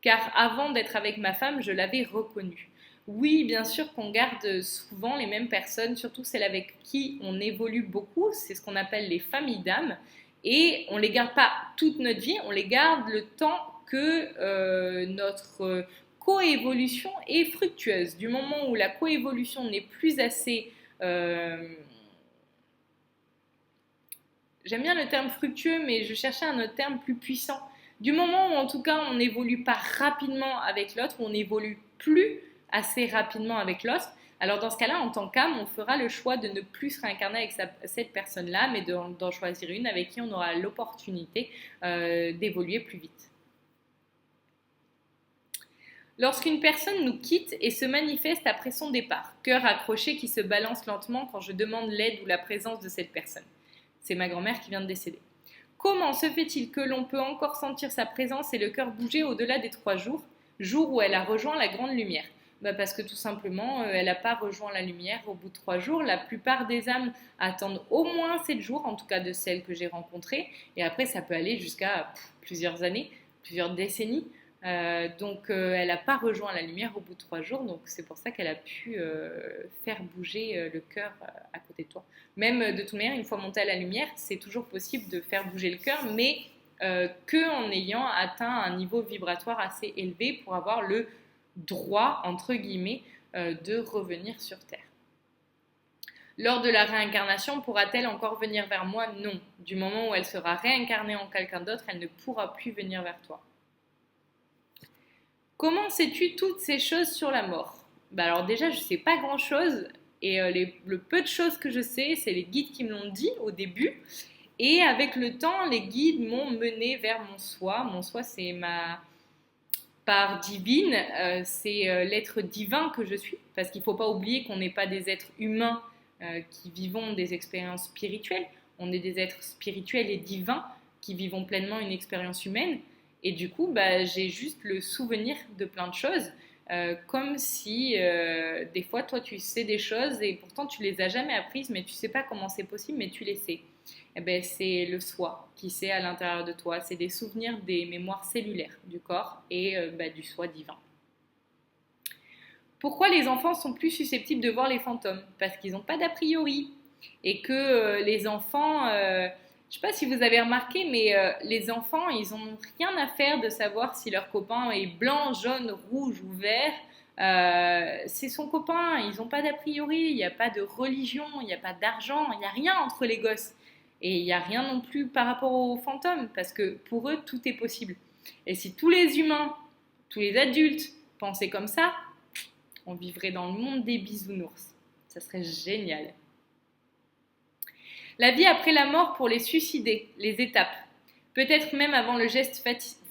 Car avant d'être avec ma femme, je l'avais reconnu. Oui, bien sûr qu'on garde souvent les mêmes personnes, surtout celles avec qui on évolue beaucoup. C'est ce qu'on appelle les familles d'âme. Et on ne les garde pas toute notre vie, on les garde le temps que notre coévolution est fructueuse. Du moment où la coévolution n'est plus assez... j'aime bien le terme fructueux, mais je cherchais un autre terme plus puissant. Du moment où en tout cas on n'évolue pas rapidement avec l'autre, on n'évolue plus assez rapidement avec l'autre, alors dans ce cas-là, en tant qu'âme, on fera le choix de ne plus se réincarner avec cette personne-là, mais d'en choisir une avec qui on aura l'opportunité d'évoluer plus vite. Lorsqu'une personne nous quitte et se manifeste après son départ, cœur accroché qui se balance lentement quand je demande l'aide ou la présence de cette personne. C'est ma grand-mère qui vient de décéder. Comment se fait-il que l'on peut encore sentir sa présence et le cœur bouger au-delà des 3 jours, jour où elle a rejoint la grande lumière? Parce que tout simplement, elle n'a pas rejoint la lumière au bout de 3 jours. La plupart des âmes attendent au moins 7 jours, en tout cas de celles que j'ai rencontrées. Et après, ça peut aller jusqu'à plusieurs années, plusieurs décennies. Donc, elle n'a pas rejoint la lumière au bout de 3 jours. Donc, c'est pour ça qu'elle a pu faire bouger le cœur à côté de toi. Même de toute manière, une fois montée à la lumière, c'est toujours possible de faire bouger le cœur, mais qu'en ayant atteint un niveau vibratoire assez élevé pour avoir le droit, entre guillemets, de revenir sur Terre. Lors de la réincarnation, pourra-t-elle encore venir vers moi? Non. Du moment où elle sera réincarnée en quelqu'un d'autre, elle ne pourra plus venir vers toi. Comment sais-tu toutes ces choses sur la mort? Alors déjà, je ne sais pas grand-chose, et le peu de choses que je sais, c'est les guides qui me l'ont dit au début, et avec le temps, les guides m'ont mené vers mon soi. Mon soi, c'est ma part divine, c'est l'être divin que je suis, parce qu'il ne faut pas oublier qu'on n'est pas des êtres humains qui vivons des expériences spirituelles, on est des êtres spirituels et divins qui vivons pleinement une expérience humaine, Et du coup, j'ai juste le souvenir de plein de choses, comme si des fois, toi, tu sais des choses et pourtant tu les as jamais apprises, mais tu sais pas comment c'est possible, mais tu les sais. Eh ben, c'est le soi qui sait à l'intérieur de toi. C'est des souvenirs, des mémoires cellulaires du corps et du soi divin. Pourquoi les enfants sont plus susceptibles de voir les fantômes? Parce qu'ils n'ont pas d'a priori. Et que les enfants, je ne sais pas si vous avez remarqué, mais les enfants, ils n'ont rien à faire de savoir si leur copain est blanc, jaune, rouge ou vert. C'est son copain, ils n'ont pas d'a priori, il n'y a pas de religion, il n'y a pas d'argent, il n'y a rien entre les gosses. Et il n'y a rien non plus par rapport aux fantômes, parce que pour eux, tout est possible. Et si tous les humains, tous les adultes pensaient comme ça, on vivrait dans le monde des bisounours. Ça serait génial. La vie après la mort pour les suicidés, les étapes. Peut-être même avant le geste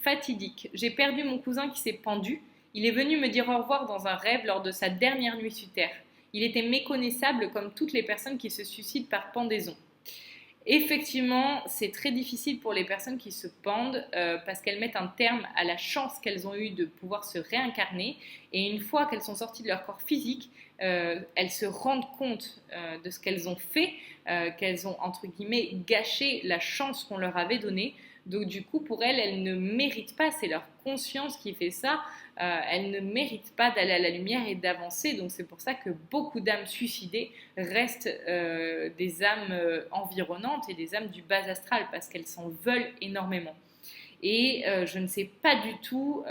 fatidique. J'ai perdu mon cousin qui s'est pendu. Il est venu me dire au revoir dans un rêve lors de sa dernière nuit sur Terre. Il était méconnaissable comme toutes les personnes qui se suicident par pendaison. Effectivement, c'est très difficile pour les personnes qui se pendent parce qu'elles mettent un terme à la chance qu'elles ont eue de pouvoir se réincarner. Et une fois qu'elles sont sorties de leur corps physique, elles se rendent compte de ce qu'elles ont fait, qu'elles ont entre guillemets gâché la chance qu'on leur avait donnée. Donc du coup, pour elles, elles ne méritent pas, c'est leur conscience qui fait ça, elles ne méritent pas d'aller à la lumière et d'avancer. Donc c'est pour ça que beaucoup d'âmes suicidées restent des âmes environnantes et des âmes du bas astral parce qu'elles s'en veulent énormément. Et je ne sais pas du tout,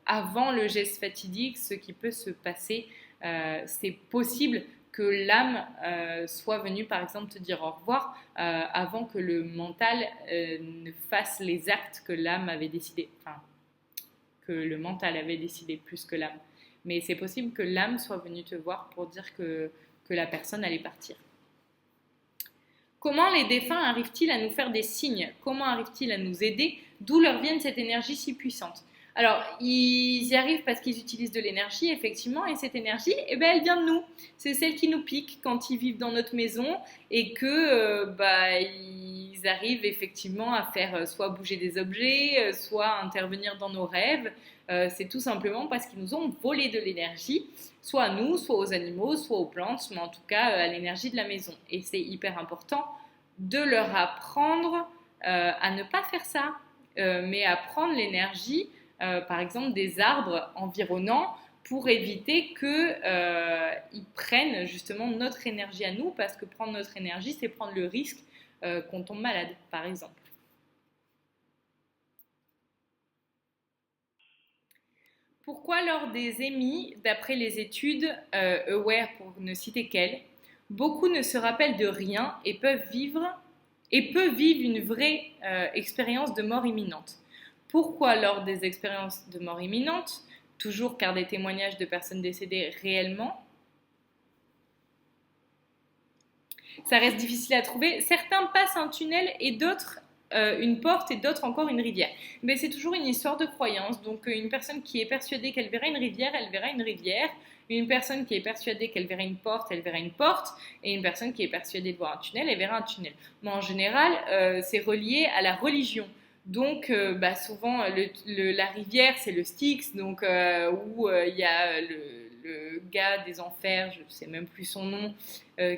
avant le geste fatidique, ce qui peut se passer. C'est possible que l'âme soit venue par exemple te dire au revoir avant que le mental ne fasse les actes que l'âme avait décidé, enfin que le mental avait décidé plus que l'âme. Mais c'est possible que l'âme soit venue te voir pour dire que la personne allait partir. Comment les défunts arrivent-ils à nous faire des signes? Comment arrivent-ils à nous aider? D'où leur vient cette énergie si puissante? Alors, ils y arrivent parce qu'ils utilisent de l'énergie, effectivement, et cette énergie, elle vient de nous. C'est celle qui nous pique quand ils vivent dans notre maison et que ils arrivent effectivement à faire soit bouger des objets, soit intervenir dans nos rêves. C'est tout simplement parce qu'ils nous ont volé de l'énergie, soit à nous, soit aux animaux, soit aux plantes, mais en tout cas à l'énergie de la maison. Et c'est hyper important de leur apprendre à ne pas faire ça, mais à prendre l'énergie par exemple des arbres environnants pour éviter qu'ils prennent justement notre énergie à nous, parce que prendre notre énergie, c'est prendre le risque qu'on tombe malade, par exemple. Pourquoi lors des émis, d'après les études Aware pour ne citer qu'elles, beaucoup ne se rappellent de rien et peuvent vivre une vraie expérience de mort imminente? Pourquoi lors des expériences de mort imminente, toujours car des témoignages de personnes décédées réellement, ça reste difficile à trouver. Certains passent un tunnel et d'autres une porte et d'autres encore une rivière. Mais c'est toujours une histoire de croyance. Donc une personne qui est persuadée qu'elle verra une rivière, elle verra une rivière. Une personne qui est persuadée qu'elle verra une porte, elle verra une porte. Et une personne qui est persuadée de voir un tunnel, elle verra un tunnel. Mais en général, c'est relié à la religion. Donc, souvent, la rivière, c'est le Styx, donc où il y a le gars des enfers, je ne sais même plus son nom,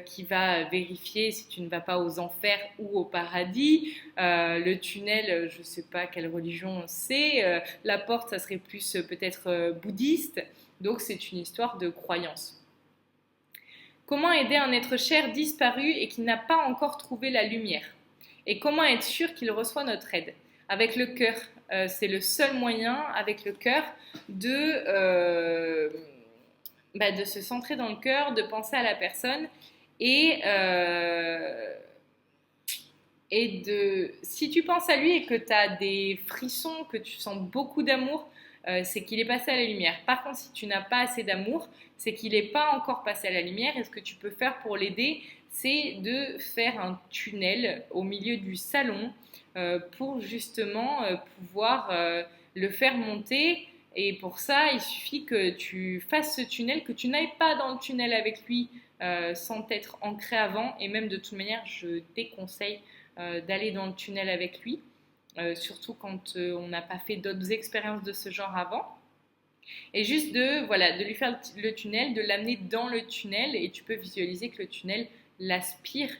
qui va vérifier si tu ne vas pas aux enfers ou au paradis. Le tunnel, je ne sais pas quelle religion c'est. La porte, ça serait plus peut-être bouddhiste. Donc, c'est une histoire de croyance. Comment aider un être cher disparu et qui n'a pas encore trouvé la lumière? Et comment être sûr qu'il reçoit notre aide? Avec le cœur, c'est le seul moyen, avec le cœur, de se centrer dans le cœur, de penser à la personne et si tu penses à lui et que tu as des frissons, que tu sens beaucoup d'amour, c'est qu'il est passé à la lumière. Par contre, si tu n'as pas assez d'amour, c'est qu'il n'est pas encore passé à la lumière. Et ce que tu peux faire pour l'aider, c'est de faire un tunnel au milieu du salon pour justement pouvoir le faire monter. Et pour ça, il suffit que tu fasses ce tunnel, que tu n'ailles pas dans le tunnel avec lui sans t'être ancré avant. Et même de toute manière, je déconseille d'aller dans le tunnel avec lui. surtout quand on n'a pas fait d'autres expériences de ce genre avant. Et juste de lui faire le tunnel, de l'amener dans le tunnel, et tu peux visualiser que le tunnel l'aspire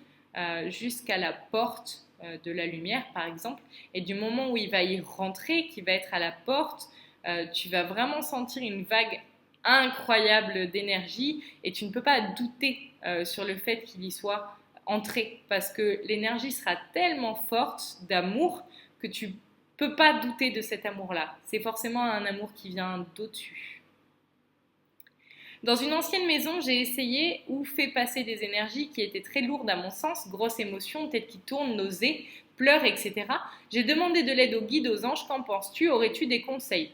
jusqu'à la porte de la lumière, par exemple. Et du moment où il va y rentrer, qu'il va être à la porte, tu vas vraiment sentir une vague incroyable d'énergie et tu ne peux pas douter sur le fait qu'il y soit entré parce que l'énergie sera tellement forte d'amour que tu peux pas douter de cet amour-là. C'est forcément un amour qui vient d'au-dessus. Dans une ancienne maison, j'ai essayé ou fait passer des énergies qui étaient très lourdes à mon sens, grosses émotions, tête qui tourne, nausées, pleurs, etc. J'ai demandé de l'aide aux guides, aux anges. Qu'en penses-tu? Aurais-tu des conseils?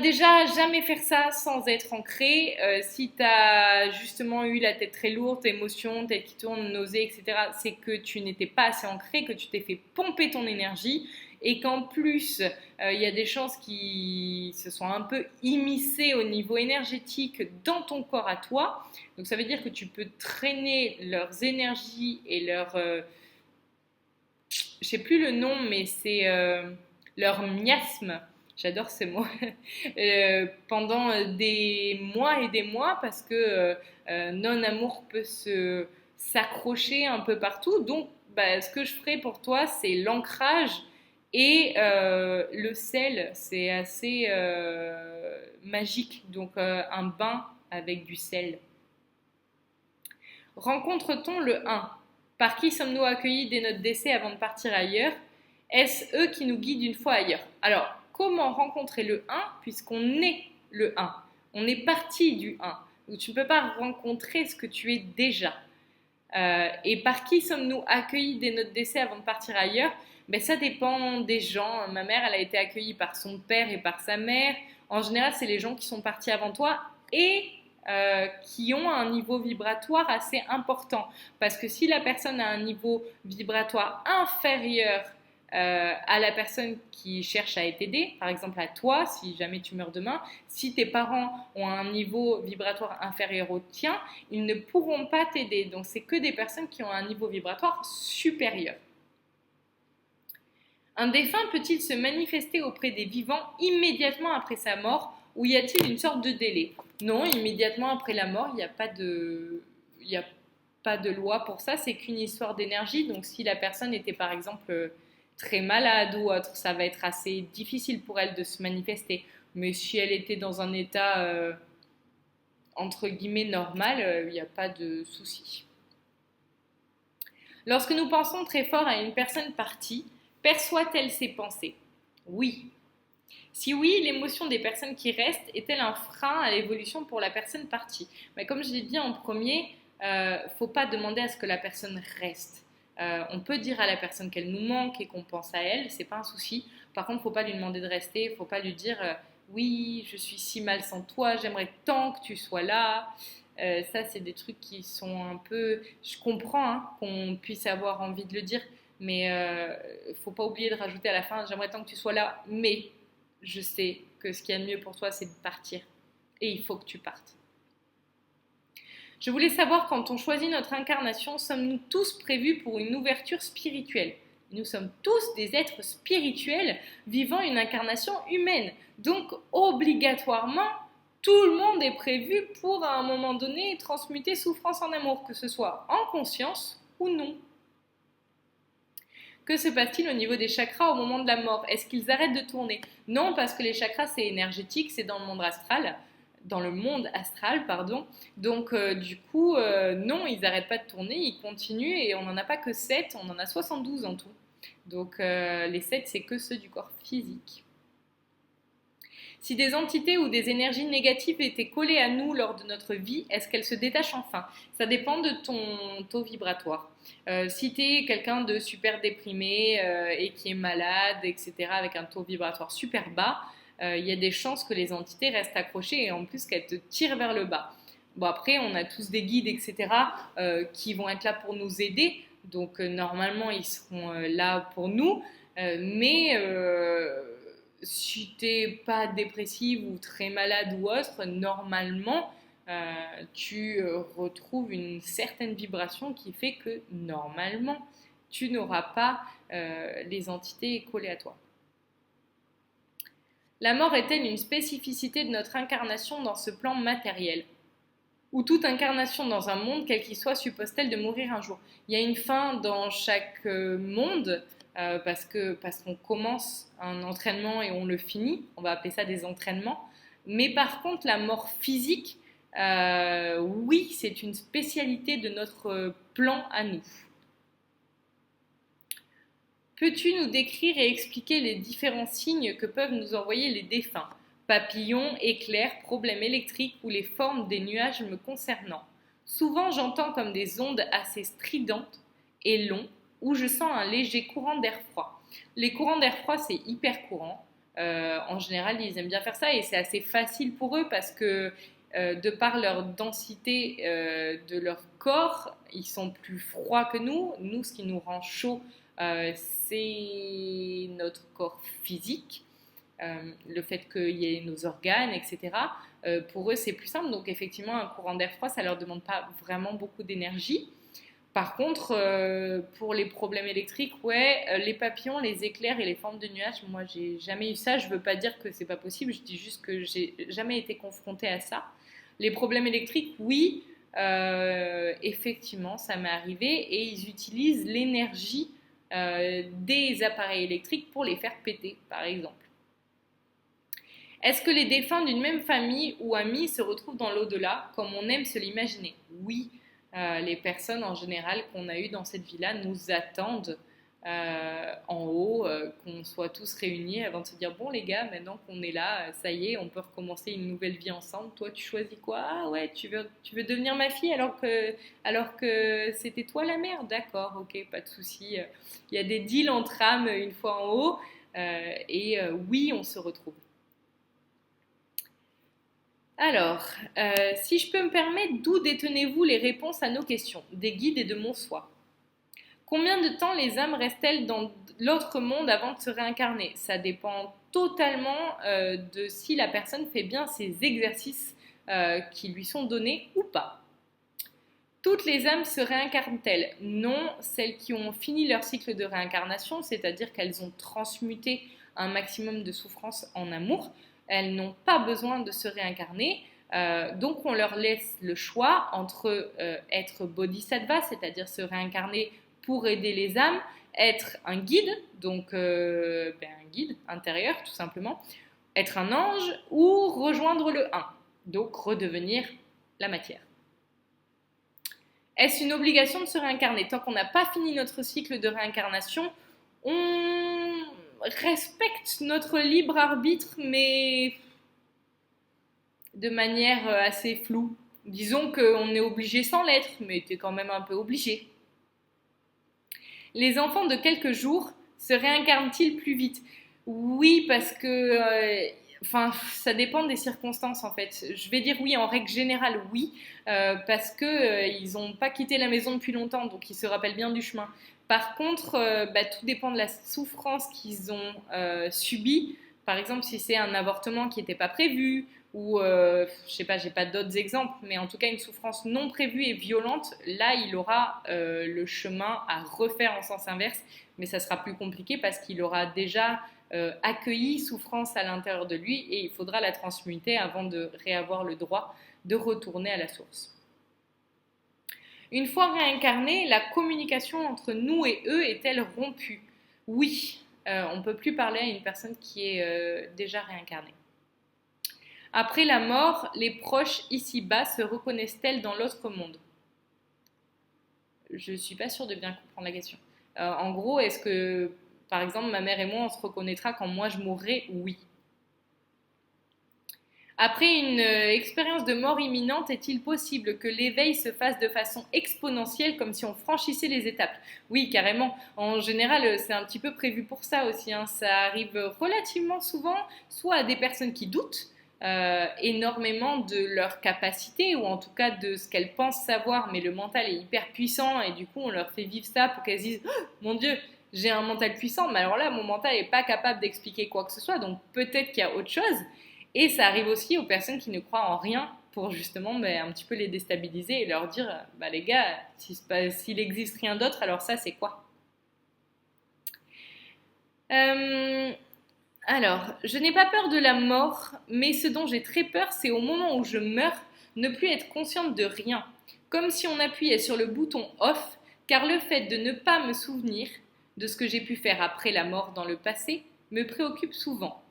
Déjà, jamais faire ça sans être ancré. Si tu as justement eu la tête très lourde, émotions, tête qui tourne, nausées, etc., c'est que tu n'étais pas assez ancré, que tu t'es fait pomper ton énergie et qu'en plus, il y a des chances qui se sont un peu immiscées au niveau énergétique dans ton corps à toi. Donc ça veut dire que tu peux traîner leurs énergies et leur... je sais plus le nom, mais c'est leur miasme. J'adore ce mot. Pendant des mois et des mois parce que non-amour peut s'accrocher un peu partout. Donc, bah, ce que je ferai pour toi, c'est l'ancrage et le sel. C'est assez magique. Donc, un bain avec du sel. Rencontre-t-on le 1? Par qui sommes-nous accueillis dès notre décès avant de partir ailleurs? Est-ce eux qui nous guident une fois ailleurs? Alors, comment rencontrer le 1 puisqu'on est le 1? On est parti du 1. Donc, tu ne peux pas rencontrer ce que tu es déjà. Et par qui sommes-nous accueillis dès notre décès avant de partir ailleurs? Ben, ça dépend des gens. Ma mère, elle a été accueillie par son père et par sa mère. En général, c'est les gens qui sont partis avant toi et qui ont un niveau vibratoire assez important. Parce que si la personne a un niveau vibratoire inférieur à la personne qui cherche à t'aider, par exemple à toi, si jamais tu meurs demain, si tes parents ont un niveau vibratoire inférieur au tien, ils ne pourront pas t'aider. Donc c'est que des personnes qui ont un niveau vibratoire supérieur. Un défunt peut-il se manifester auprès des vivants immédiatement après sa mort ou y a-t-il une sorte de délai? Non, immédiatement après la mort, il n'y a pas de... Il n'y a pas de loi pour ça, c'est qu'une histoire d'énergie. Donc si la personne était par exemple très malade ou autre, ça va être assez difficile pour elle de se manifester. Mais si elle était dans un état entre guillemets normal, il n'y a pas de souci. Lorsque nous pensons très fort à une personne partie, perçoit-elle ses pensées? Oui. Si oui, l'émotion des personnes qui restent est-elle un frein à l'évolution pour la personne partie? Mais comme je l'ai dit en premier, faut pas demander à ce que la personne reste. On peut dire à la personne qu'elle nous manque et qu'on pense à elle, c'est pas un souci. Par contre, faut pas lui demander de rester, faut pas lui dire oui, je suis si mal sans toi, j'aimerais tant que tu sois là. Ça, c'est des trucs qui sont un peu. Je comprends hein, qu'on puisse avoir envie de le dire, mais faut pas oublier de rajouter à la fin j'aimerais tant que tu sois là, mais je sais que ce qu'il y a de mieux pour toi, c'est de partir. Et il faut que tu partes. Je voulais savoir, quand on choisit notre incarnation, sommes-nous tous prévus pour une ouverture spirituelle? Nous sommes tous des êtres spirituels vivant une incarnation humaine. Donc, obligatoirement, tout le monde est prévu pour, à un moment donné, transmuter souffrance en amour, que ce soit en conscience ou non. Que se passe-t-il au niveau des chakras au moment de la mort? Est-ce qu'ils arrêtent de tourner? Non, parce que les chakras, c'est énergétique, c'est dans le monde astral. Dans le monde astral, pardon. Donc, du coup, non, ils n'arrêtent pas de tourner, ils continuent et on n'en a pas que 7, on en a 72 en tout. Donc, les 7, c'est que ceux du corps physique. Si des entités ou des énergies négatives étaient collées à nous lors de notre vie, est-ce qu'elles se détachent enfin? Ça dépend de ton taux vibratoire. Si tu es quelqu'un de super déprimé et qui est malade, etc., avec un taux vibratoire super bas, il y a des chances que les entités restent accrochées et en plus qu'elles te tirent vers le bas. Bon, après, on a tous des guides, etc., qui vont être là pour nous aider. Donc, normalement, ils seront là pour nous. Mais si t'es pas dépressive ou très malade ou autre, normalement, tu retrouves une certaine vibration qui fait que normalement, tu n'auras pas les entités collées à toi. La mort est-elle une spécificité de notre incarnation dans ce plan matériel? Ou toute incarnation dans un monde, quel qu'il soit, suppose-t-elle de mourir un jour? Il y a une fin dans chaque monde, parce qu'on commence un entraînement et on le finit, on va appeler ça des entraînements. Mais par contre, la mort physique, oui, c'est une spécialité de notre plan à nous. Peux-tu nous décrire et expliquer les différents signes que peuvent nous envoyer les défunts? Papillons, éclairs, problèmes électriques ou les formes des nuages me concernant. Souvent, j'entends comme des ondes assez stridentes et longues où je sens un léger courant d'air froid. Les courants d'air froid, c'est hyper courant. En général, ils aiment bien faire ça et c'est assez facile pour eux parce que de par leur densité de leur corps, ils sont plus froids que nous. Nous, ce qui nous rend chaud, c'est notre corps physique, le fait qu'il y ait nos organes, etc. Pour eux, c'est plus simple. Donc, effectivement, un courant d'air froid, ça ne leur demande pas vraiment beaucoup d'énergie. Par contre, pour les problèmes électriques, ouais, les papillons, les éclairs et les formes de nuages, moi, j'ai jamais eu ça. Je ne veux pas dire que c'est pas possible. Je dis juste que j'ai jamais été confrontée à ça. Les problèmes électriques, oui, effectivement, ça m'est arrivé et ils utilisent l'énergie des appareils électriques pour les faire péter, par exemple. Est-ce que les défunts d'une même famille ou amis se retrouvent dans l'au-delà, comme on aime se l'imaginer? Oui, les personnes en général qu'on a eues dans cette vie-là nous attendent en haut, qu'on soit tous réunis avant de se dire bon les gars, maintenant qu'on est là, ça y est, on peut recommencer une nouvelle vie ensemble. Toi, tu choisis quoi? Ah ouais, tu veux devenir ma fille alors que c'était toi la mère? D'accord, ok, pas de souci. Il y a des deals entre âmes une fois en haut et oui, on se retrouve. Alors, si je peux me permettre, d'où détenez-vous les réponses à nos questions? Des guides et de mon soi. Combien de temps les âmes restent-elles dans l'autre monde avant de se réincarner? Ça dépend totalement de si la personne fait bien ses exercices qui lui sont donnés ou pas. Toutes les âmes se réincarnent-elles? Non, celles qui ont fini leur cycle de réincarnation, c'est-à-dire qu'elles ont transmuté un maximum de souffrance en amour, elles n'ont pas besoin de se réincarner. Donc on leur laisse le choix entre être bodhisattva, c'est-à-dire se réincarner pour aider les âmes, être un guide, donc un guide intérieur tout simplement, être un ange ou rejoindre le 1, donc redevenir la matière. Est-ce une obligation de se réincarner? Tant qu'on n'a pas fini notre cycle de réincarnation, on respecte notre libre arbitre, mais de manière assez floue. Disons qu'on est obligé sans l'être, mais t'es quand même un peu obligé. Les enfants de quelques jours se réincarnent-ils plus vite? Oui, parce que ça dépend des circonstances en fait. Je vais dire oui, en règle générale oui, parce que ils n'ont pas quitté la maison depuis longtemps, donc ils se rappellent bien du chemin. Par contre, tout dépend de la souffrance qu'ils ont subie. Par exemple, si c'est un avortement qui n'était pas prévu, ou je sais pas, j'ai pas d'autres exemples, mais en tout cas une souffrance non prévue et violente, là il aura le chemin à refaire en sens inverse, mais ça sera plus compliqué parce qu'il aura déjà accueilli souffrance à l'intérieur de lui et il faudra la transmuter avant de réavoir le droit de retourner à la source. Une fois réincarné, la communication entre nous et eux est-elle rompue? Oui, on ne peut plus parler à une personne qui est déjà réincarnée. Après la mort, les proches ici-bas se reconnaissent-elles dans l'autre monde? Je ne suis pas sûre de bien comprendre la question. En gros, est-ce que, par exemple, ma mère et moi, on se reconnaîtra quand moi je mourrai? Oui. Après une expérience de mort imminente, est-il possible que l'éveil se fasse de façon exponentielle, comme si on franchissait les étapes? Oui, carrément. En général, c'est un petit peu prévu pour ça aussi, hein. Ça arrive relativement souvent, soit à des personnes qui doutent, énormément de leur capacité ou en tout cas de ce qu'elles pensent savoir, mais le mental est hyper puissant et du coup on leur fait vivre ça pour qu'elles disent oh, mon Dieu, j'ai un mental puissant, mais alors là mon mental n'est pas capable d'expliquer quoi que ce soit, donc peut-être qu'il y a autre chose. Et ça arrive aussi aux personnes qui ne croient en rien pour justement un petit peu les déstabiliser et leur dire les gars, s'il n'existe rien d'autre, alors ça c'est quoi? Euh, alors, je n'ai pas peur de la mort, mais ce dont j'ai très peur, c'est au moment où je meurs, ne plus être consciente de rien, comme si on appuyait sur le bouton off, car le fait de ne pas me souvenir de ce que j'ai pu faire après la mort dans le passé me préoccupe souvent.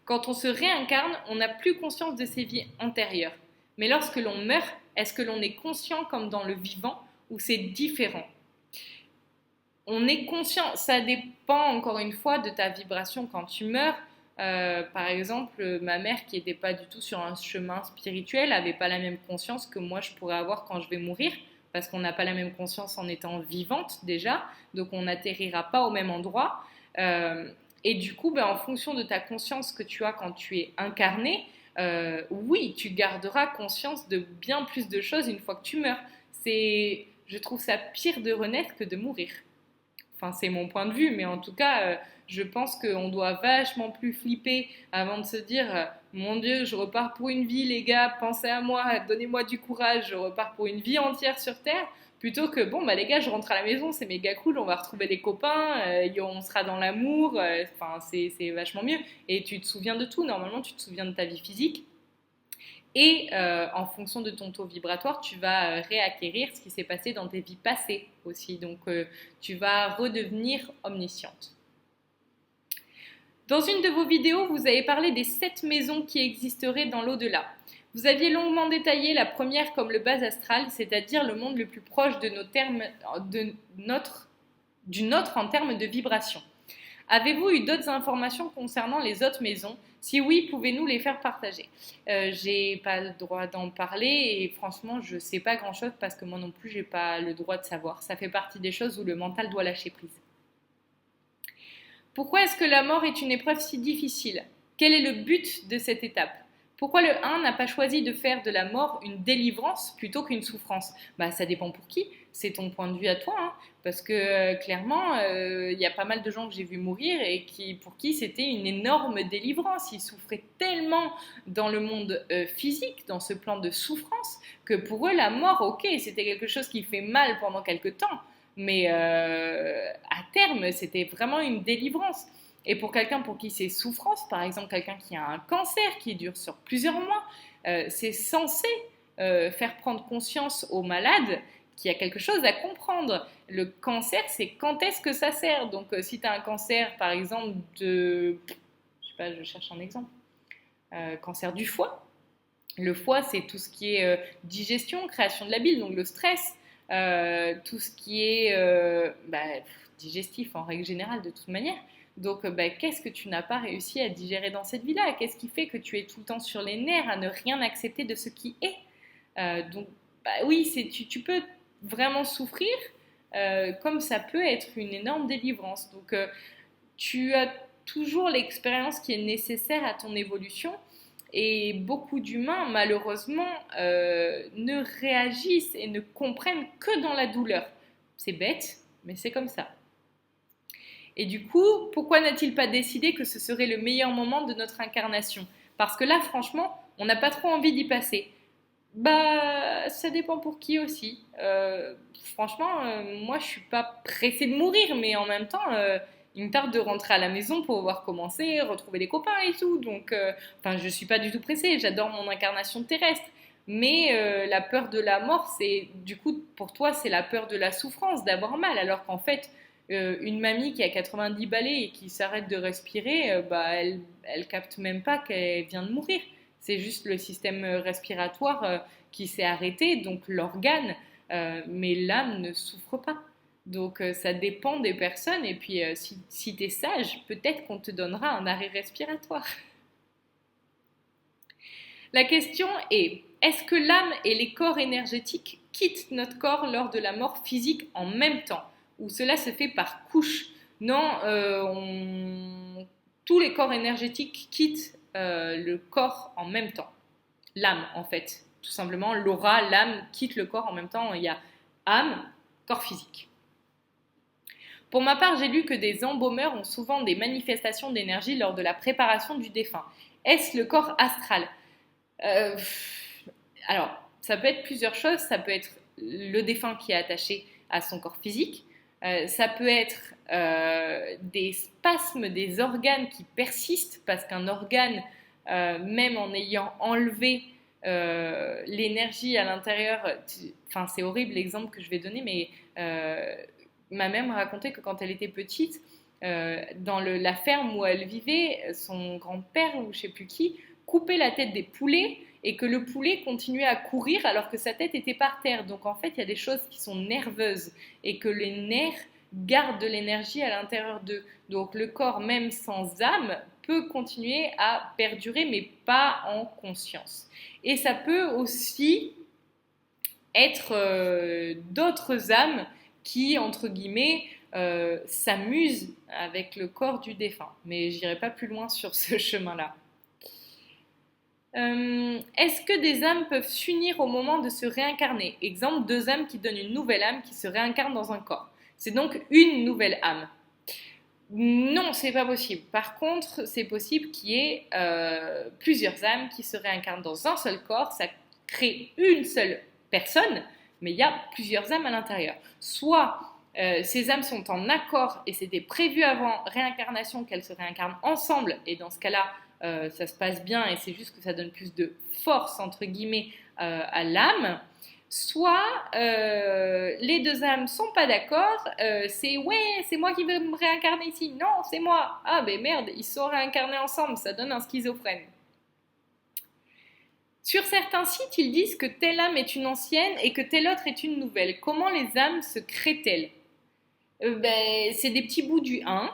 Quand on se réincarne, on n'a plus conscience de ses vies antérieures. Mais lorsque l'on meurt, est-ce que l'on est conscient comme dans le vivant ou c'est différent? On est conscient, ça dépend encore une fois de ta vibration quand tu meurs. Par exemple, ma mère qui n'était pas du tout sur un chemin spirituel n'avait pas la même conscience que moi je pourrais avoir quand je vais mourir, parce qu'on n'a pas la même conscience en étant vivante déjà, donc on n'atterrira pas au même endroit. Euh, et du coup, ben, en fonction de ta conscience que tu as quand tu es incarné, oui, tu garderas conscience de bien plus de choses une fois que tu meurs. Je trouve ça pire de renaître que de mourir. Enfin, c'est mon point de vue, mais en tout cas, je pense qu'on doit vachement plus flipper avant de se dire mon Dieu, je repars pour une vie, les gars, pensez à moi, donnez-moi du courage, je repars pour une vie entière sur Terre, plutôt que bon, bah les gars, je rentre à la maison, c'est méga cool, on va retrouver les copains, on sera dans l'amour, enfin, c'est vachement mieux. Et tu te souviens de tout, normalement, tu te souviens de ta vie physique. Et en fonction de ton taux vibratoire, tu vas réacquérir ce qui s'est passé dans tes vies passées aussi. Donc, tu vas redevenir omnisciente. Dans une de vos vidéos, vous avez parlé des 7 maisons qui existeraient dans l'au-delà. Vous aviez longuement détaillé la première comme le bas astral, c'est-à-dire le monde le plus proche de nos termes, du nôtre en termes de vibration. Avez-vous eu d'autres informations concernant les autres maisons? Si oui, pouvez-nous les faire partager? J'ai pas le droit d'en parler et franchement, je sais pas grand-chose parce que moi non plus, j'ai pas le droit de savoir. Ça fait partie des choses où le mental doit lâcher prise. Pourquoi est-ce que la mort est une épreuve si difficile? Quel est le but de cette étape? Pourquoi le 1 n'a pas choisi de faire de la mort une délivrance plutôt qu'une souffrance? Bah, ça dépend pour qui, c'est ton point de vue à toi, hein. Parce que clairement, il y a pas mal de gens que j'ai vu mourir et pour qui c'était une énorme délivrance. Ils souffraient tellement dans le monde physique, dans ce plan de souffrance, que pour eux, la mort, ok, c'était quelque chose qui fait mal pendant quelque temps, mais à terme, c'était vraiment une délivrance. Et pour quelqu'un pour qui c'est souffrance, par exemple quelqu'un qui a un cancer qui dure sur plusieurs mois, c'est censé faire prendre conscience au malade qu'il y a quelque chose à comprendre. Le cancer, c'est quand est-ce que ça sert. Donc si tu as un cancer, par exemple, je sais pas, je cherche un exemple, cancer du foie. Le foie, c'est tout ce qui est digestion, création de la bile, donc le stress, tout ce qui est digestif en règle générale de toute manière. Donc, qu'est-ce que tu n'as pas réussi à digérer dans cette vie-là? Qu'est-ce qui fait que tu es tout le temps sur les nerfs à ne rien accepter de ce qui est? Donc, oui, tu peux vraiment souffrir, comme ça peut être une énorme délivrance. Donc, tu as toujours l'expérience qui est nécessaire à ton évolution. Et beaucoup d'humains, malheureusement, ne réagissent et ne comprennent que dans la douleur. C'est bête, mais c'est comme ça. Et du coup, pourquoi n'a-t-il pas décidé que ce serait le meilleur moment de notre incarnation? Parce que là, franchement, on n'a pas trop envie d'y passer. Bah, ça dépend pour qui aussi. Franchement, moi, je suis pas pressée de mourir, mais en même temps, il me tarde de rentrer à la maison pour pouvoir commencer, retrouver des copains et tout. Donc, enfin, je suis pas du tout pressée. J'adore mon incarnation terrestre. Mais la peur de la mort, c'est du coup pour toi, c'est la peur de la souffrance, d'avoir mal, alors qu'en fait, une mamie qui a 90 balais et qui s'arrête de respirer, elle capte même pas qu'elle vient de mourir. C'est juste le système respiratoire qui s'est arrêté, donc l'organe, mais l'âme ne souffre pas. Donc ça dépend des personnes, et puis si tu es sage, peut-être qu'on te donnera un arrêt respiratoire. La question est-ce que l'âme et les corps énergétiques quittent notre corps lors de la mort physique en même temps? Ou cela se fait par couche? Non, tous les corps énergétiques quittent le corps en même temps. L'âme, en fait. Tout simplement, l'aura, l'âme quitte le corps en même temps. Il y a âme, corps physique. Pour ma part, j'ai lu que des embaumeurs ont souvent des manifestations d'énergie lors de la préparation du défunt. Est-ce le corps astral? Euh, alors, ça peut être plusieurs choses. Ça peut être le défunt qui est attaché à son corps physique. Ça peut être des spasmes des organes qui persistent parce qu'un organe, même en ayant enlevé l'énergie à l'intérieur, enfin c'est horrible l'exemple que je vais donner, mais ma mère me racontait que quand elle était petite, dans la ferme où elle vivait, son grand-père ou je ne sais plus qui coupait la tête des poulets et que le poulet continuait à courir alors que sa tête était par terre. Donc en fait, il y a des choses qui sont nerveuses et que les nerfs gardent de l'énergie à l'intérieur d'eux. Donc le corps, même sans âme, peut continuer à perdurer, mais pas en conscience. Et ça peut aussi être d'autres âmes qui, entre guillemets, s'amusent avec le corps du défunt. Mais j'irai pas plus loin sur ce chemin-là. Est-ce que des âmes peuvent s'unir au moment de se réincarner? Exemple, deux âmes qui donnent une nouvelle âme qui se réincarne dans un corps. C'est donc une nouvelle âme. Non, c'est pas possible. Par contre, c'est possible qu'il y ait plusieurs âmes qui se réincarnent dans un seul corps. Ça crée une seule personne, mais il y a plusieurs âmes à l'intérieur. Soit ces âmes sont en accord et c'était prévu avant réincarnation qu'elles se réincarnent ensemble, et dans ce cas-là, ça se passe bien et c'est juste que ça donne plus de force, entre guillemets, à l'âme. Soit les deux âmes sont pas d'accord, c'est ouais, c'est moi qui veux me réincarner ici, non, c'est moi. Ah ben merde, ils sont réincarnés ensemble, ça donne un schizophrène. Sur certains sites, ils disent que telle âme est une ancienne et que telle autre est une nouvelle. Comment les âmes se créent-elles? C'est des petits bouts du 1.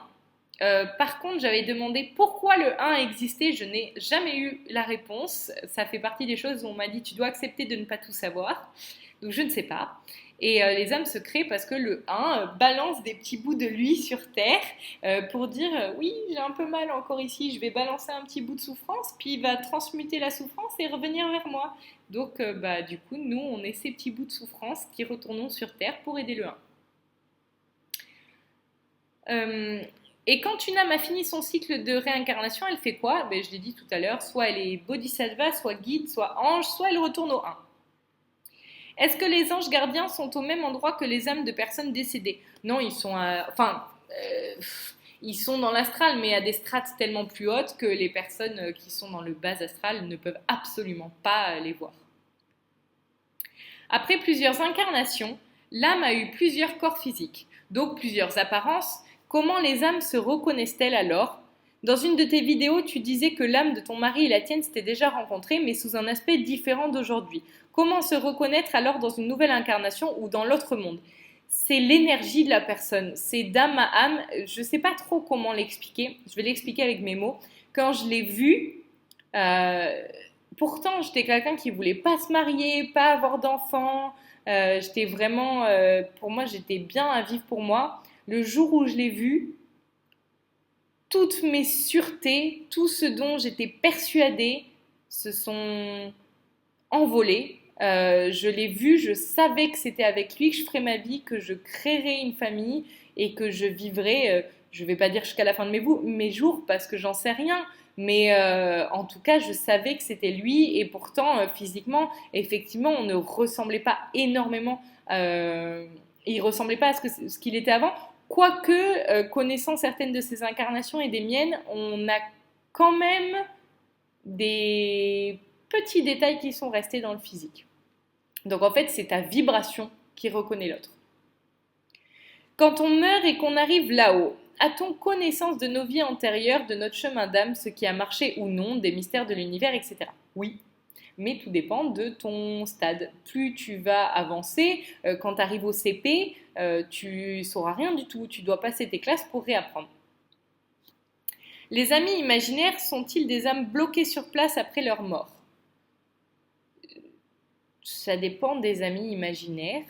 Par contre, j'avais demandé pourquoi le 1 existait, je n'ai jamais eu la réponse. Ça fait partie des choses où on m'a dit tu dois accepter de ne pas tout savoir. Donc je ne sais pas. Et les âmes se créent parce que le 1 balance des petits bouts de lui sur Terre pour dire oui, j'ai un peu mal encore ici, je vais balancer un petit bout de souffrance, puis il va transmuter la souffrance et revenir vers moi. Donc du coup, nous, on est ces petits bouts de souffrance qui retournons sur Terre pour aider le 1. Et quand une âme a fini son cycle de réincarnation, elle fait quoi? Je l'ai dit tout à l'heure, soit elle est bodhisattva, soit guide, soit ange, soit elle retourne au 1. Est-ce que les anges gardiens sont au même endroit que les âmes de personnes décédées? Non, ils sont ils sont dans l'astral, mais à des strates tellement plus hautes que les personnes qui sont dans le bas astral ne peuvent absolument pas les voir. Après plusieurs incarnations, l'âme a eu plusieurs corps physiques, donc plusieurs apparences. Comment les âmes se reconnaissent-elles alors? Dans une de tes vidéos, tu disais que l'âme de ton mari et la tienne s'étaient déjà rencontrées, mais sous un aspect différent d'aujourd'hui. Comment se reconnaître alors dans une nouvelle incarnation ou dans l'autre monde? C'est l'énergie de la personne, c'est d'âme à âme. Je ne sais pas trop comment l'expliquer, je vais l'expliquer avec mes mots. Quand je l'ai vue, pourtant j'étais quelqu'un qui voulait pas se marier, pas avoir d'enfants. J'étais vraiment, pour moi, j'étais bien à vivre pour moi. Le jour où je l'ai vue, toutes mes sûretés, tout ce dont j'étais persuadée, se sont envolées. Je l'ai vu, je savais que c'était avec lui que je ferais ma vie, que je créerais une famille et que je vivrais, je ne vais pas dire jusqu'à la fin de mes jours parce que j'en sais rien, mais en tout cas, je savais que c'était lui et pourtant, physiquement, effectivement, on ne ressemblait pas énormément, il ressemblait pas à ce qu'il était avant. Quoique, connaissant certaines de ses incarnations et des miennes, on a quand même des petits détails qui sont restés dans le physique. Donc en fait, c'est ta vibration qui reconnaît l'autre. Quand on meurt et qu'on arrive là-haut, a-t-on connaissance de nos vies antérieures, de notre chemin d'âme, ce qui a marché ou non, des mystères de l'univers, etc. Oui, mais tout dépend de ton stade. Plus tu vas avancer, quand tu arrives au CP, tu sauras rien du tout, tu dois passer tes classes pour réapprendre. Les amis imaginaires sont-ils des âmes bloquées sur place après leur mort? Ça dépend des amis imaginaires.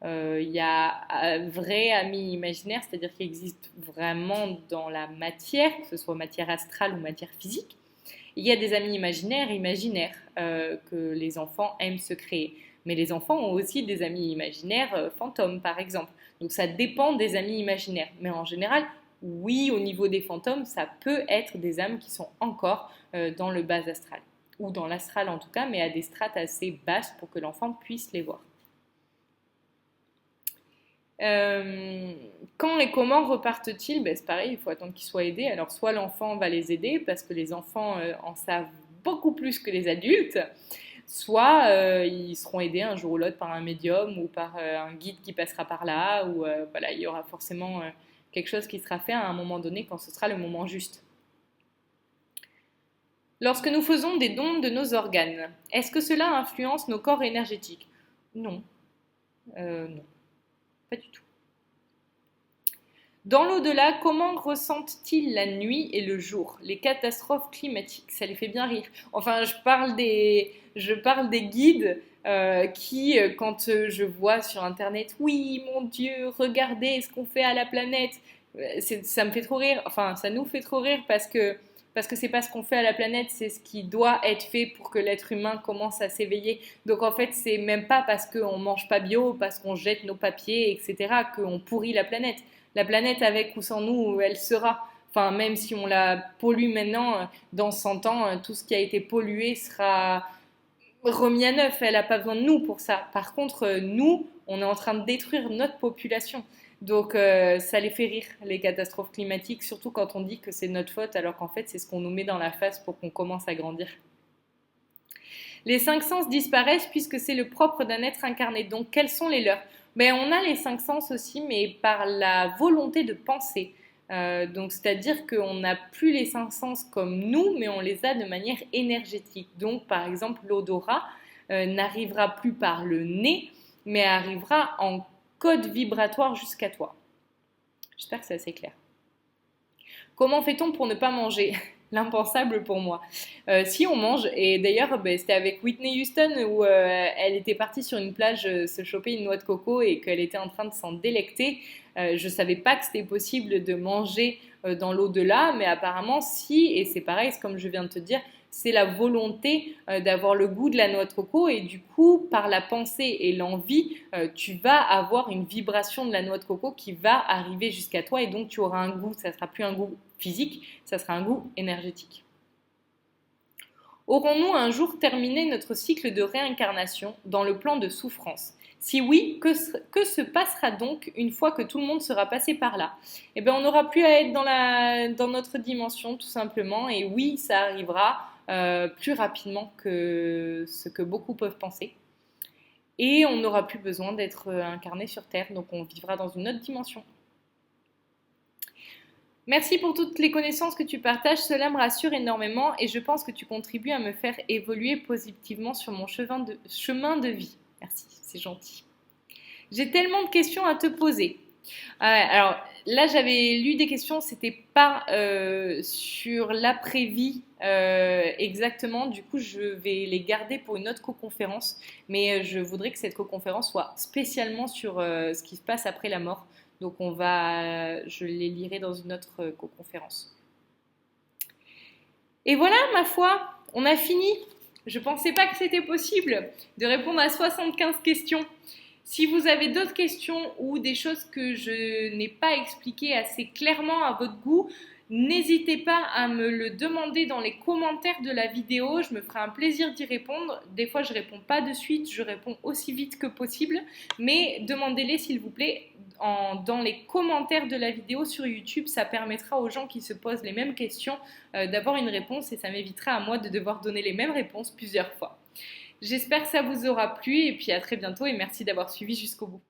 Il y a vrais amis imaginaires, c'est-à-dire qui existent vraiment dans la matière, que ce soit matière astrale ou matière physique. Il y a des amis imaginaires que les enfants aiment se créer. Mais les enfants ont aussi des amis imaginaires fantômes, par exemple. Donc ça dépend des amis imaginaires. Mais en général, oui, au niveau des fantômes, ça peut être des âmes qui sont encore dans le bas astral. Ou dans l'astral en tout cas, mais à des strates assez basses pour que l'enfant puisse les voir. Quand et comment repartent-ils? Ben, c'est pareil, il faut attendre qu'ils soient aidés. Alors soit l'enfant va les aider parce que les enfants en savent beaucoup plus que les adultes, soit ils seront aidés un jour ou l'autre par un médium ou par un guide qui passera par là, ou voilà, il y aura forcément quelque chose qui sera fait à un moment donné quand ce sera le moment juste. Lorsque nous faisons des dons de nos organes, est-ce que cela influence nos corps énergétiques? Non, non, pas du tout. Dans l'au-delà, comment ressentent-ils la nuit et le jour? Les catastrophes climatiques, ça les fait bien rire. Enfin, je parle des guides qui, quand je vois sur Internet, oui, mon Dieu, regardez ce qu'on fait à la planète, ça me fait trop rire. Enfin, ça nous fait trop rire parce que c'est pas ce qu'on fait à la planète, c'est ce qui doit être fait pour que l'être humain commence à s'éveiller. Donc en fait, c'est même pas parce qu'on mange pas bio, parce qu'on jette nos papiers, etc., qu'on pourrit la planète. La planète, avec ou sans nous, elle sera. Enfin, même si on la pollue maintenant, dans 100 ans, tout ce qui a été pollué sera remis à neuf. Elle n'a pas besoin de nous pour ça. Par contre, nous, on est en train de détruire notre population. Donc, ça les fait rire, les catastrophes climatiques, surtout quand on dit que c'est notre faute, alors qu'en fait, c'est ce qu'on nous met dans la face pour qu'on commence à grandir. Les cinq sens disparaissent puisque c'est le propre d'un être incarné. Donc, quels sont les leurs? Mais on a les cinq sens aussi, mais par la volonté de penser. Donc, c'est-à-dire qu'on n'a plus les cinq sens comme nous, mais on les a de manière énergétique. Donc, par exemple, l'odorat n'arrivera plus par le nez, mais arrivera en code vibratoire jusqu'à toi. J'espère que c'est assez clair. Comment fait-on pour ne pas manger? L'impensable pour moi. Si on mange, et d'ailleurs c'était avec Whitney Houston où elle était partie sur une plage se choper une noix de coco et qu'elle était en train de s'en délecter. Je savais pas que c'était possible de manger dans l'au-delà, mais apparemment si, et c'est pareil, c'est comme je viens de te dire, c'est la volonté d'avoir le goût de la noix de coco et du coup, par la pensée et l'envie, tu vas avoir une vibration de la noix de coco qui va arriver jusqu'à toi et donc tu auras un goût, ça ne sera plus un goût physique, ça sera un goût énergétique. Aurons-nous un jour terminé notre cycle de réincarnation dans le plan de souffrance? Si oui, que se passera donc une fois que tout le monde sera passé par là? Eh bien, on n'aura plus à être dans notre dimension, tout simplement. Et oui, ça arrivera plus rapidement que ce que beaucoup peuvent penser. Et on n'aura plus besoin d'être incarné sur Terre, donc on vivra dans une autre dimension. Merci pour toutes les connaissances que tu partages, cela me rassure énormément et je pense que tu contribues à me faire évoluer positivement sur mon chemin de vie. Merci, c'est gentil. J'ai tellement de questions à te poser. Alors là, j'avais lu des questions, c'était pas sur l'après-vie exactement. Du coup, je vais les garder pour une autre co-conférence, mais je voudrais que cette co-conférence soit spécialement sur ce qui se passe après la mort. Donc je les lirai dans une autre co-conférence. Et voilà, ma foi, on a fini. Je ne pensais pas que c'était possible de répondre à 75 questions. Si vous avez d'autres questions ou des choses que je n'ai pas expliquées assez clairement à votre goût, n'hésitez pas à me le demander dans les commentaires de la vidéo. Je me ferai un plaisir d'y répondre. Des fois, je ne réponds pas de suite, je réponds aussi vite que possible. Mais demandez-les, s'il vous plaît, dans les commentaires de la vidéo sur YouTube. Ça permettra aux gens qui se posent les mêmes questions d'avoir une réponse et ça m'évitera à moi de devoir donner les mêmes réponses plusieurs fois. J'espère que ça vous aura plu et puis à très bientôt et merci d'avoir suivi jusqu'au bout.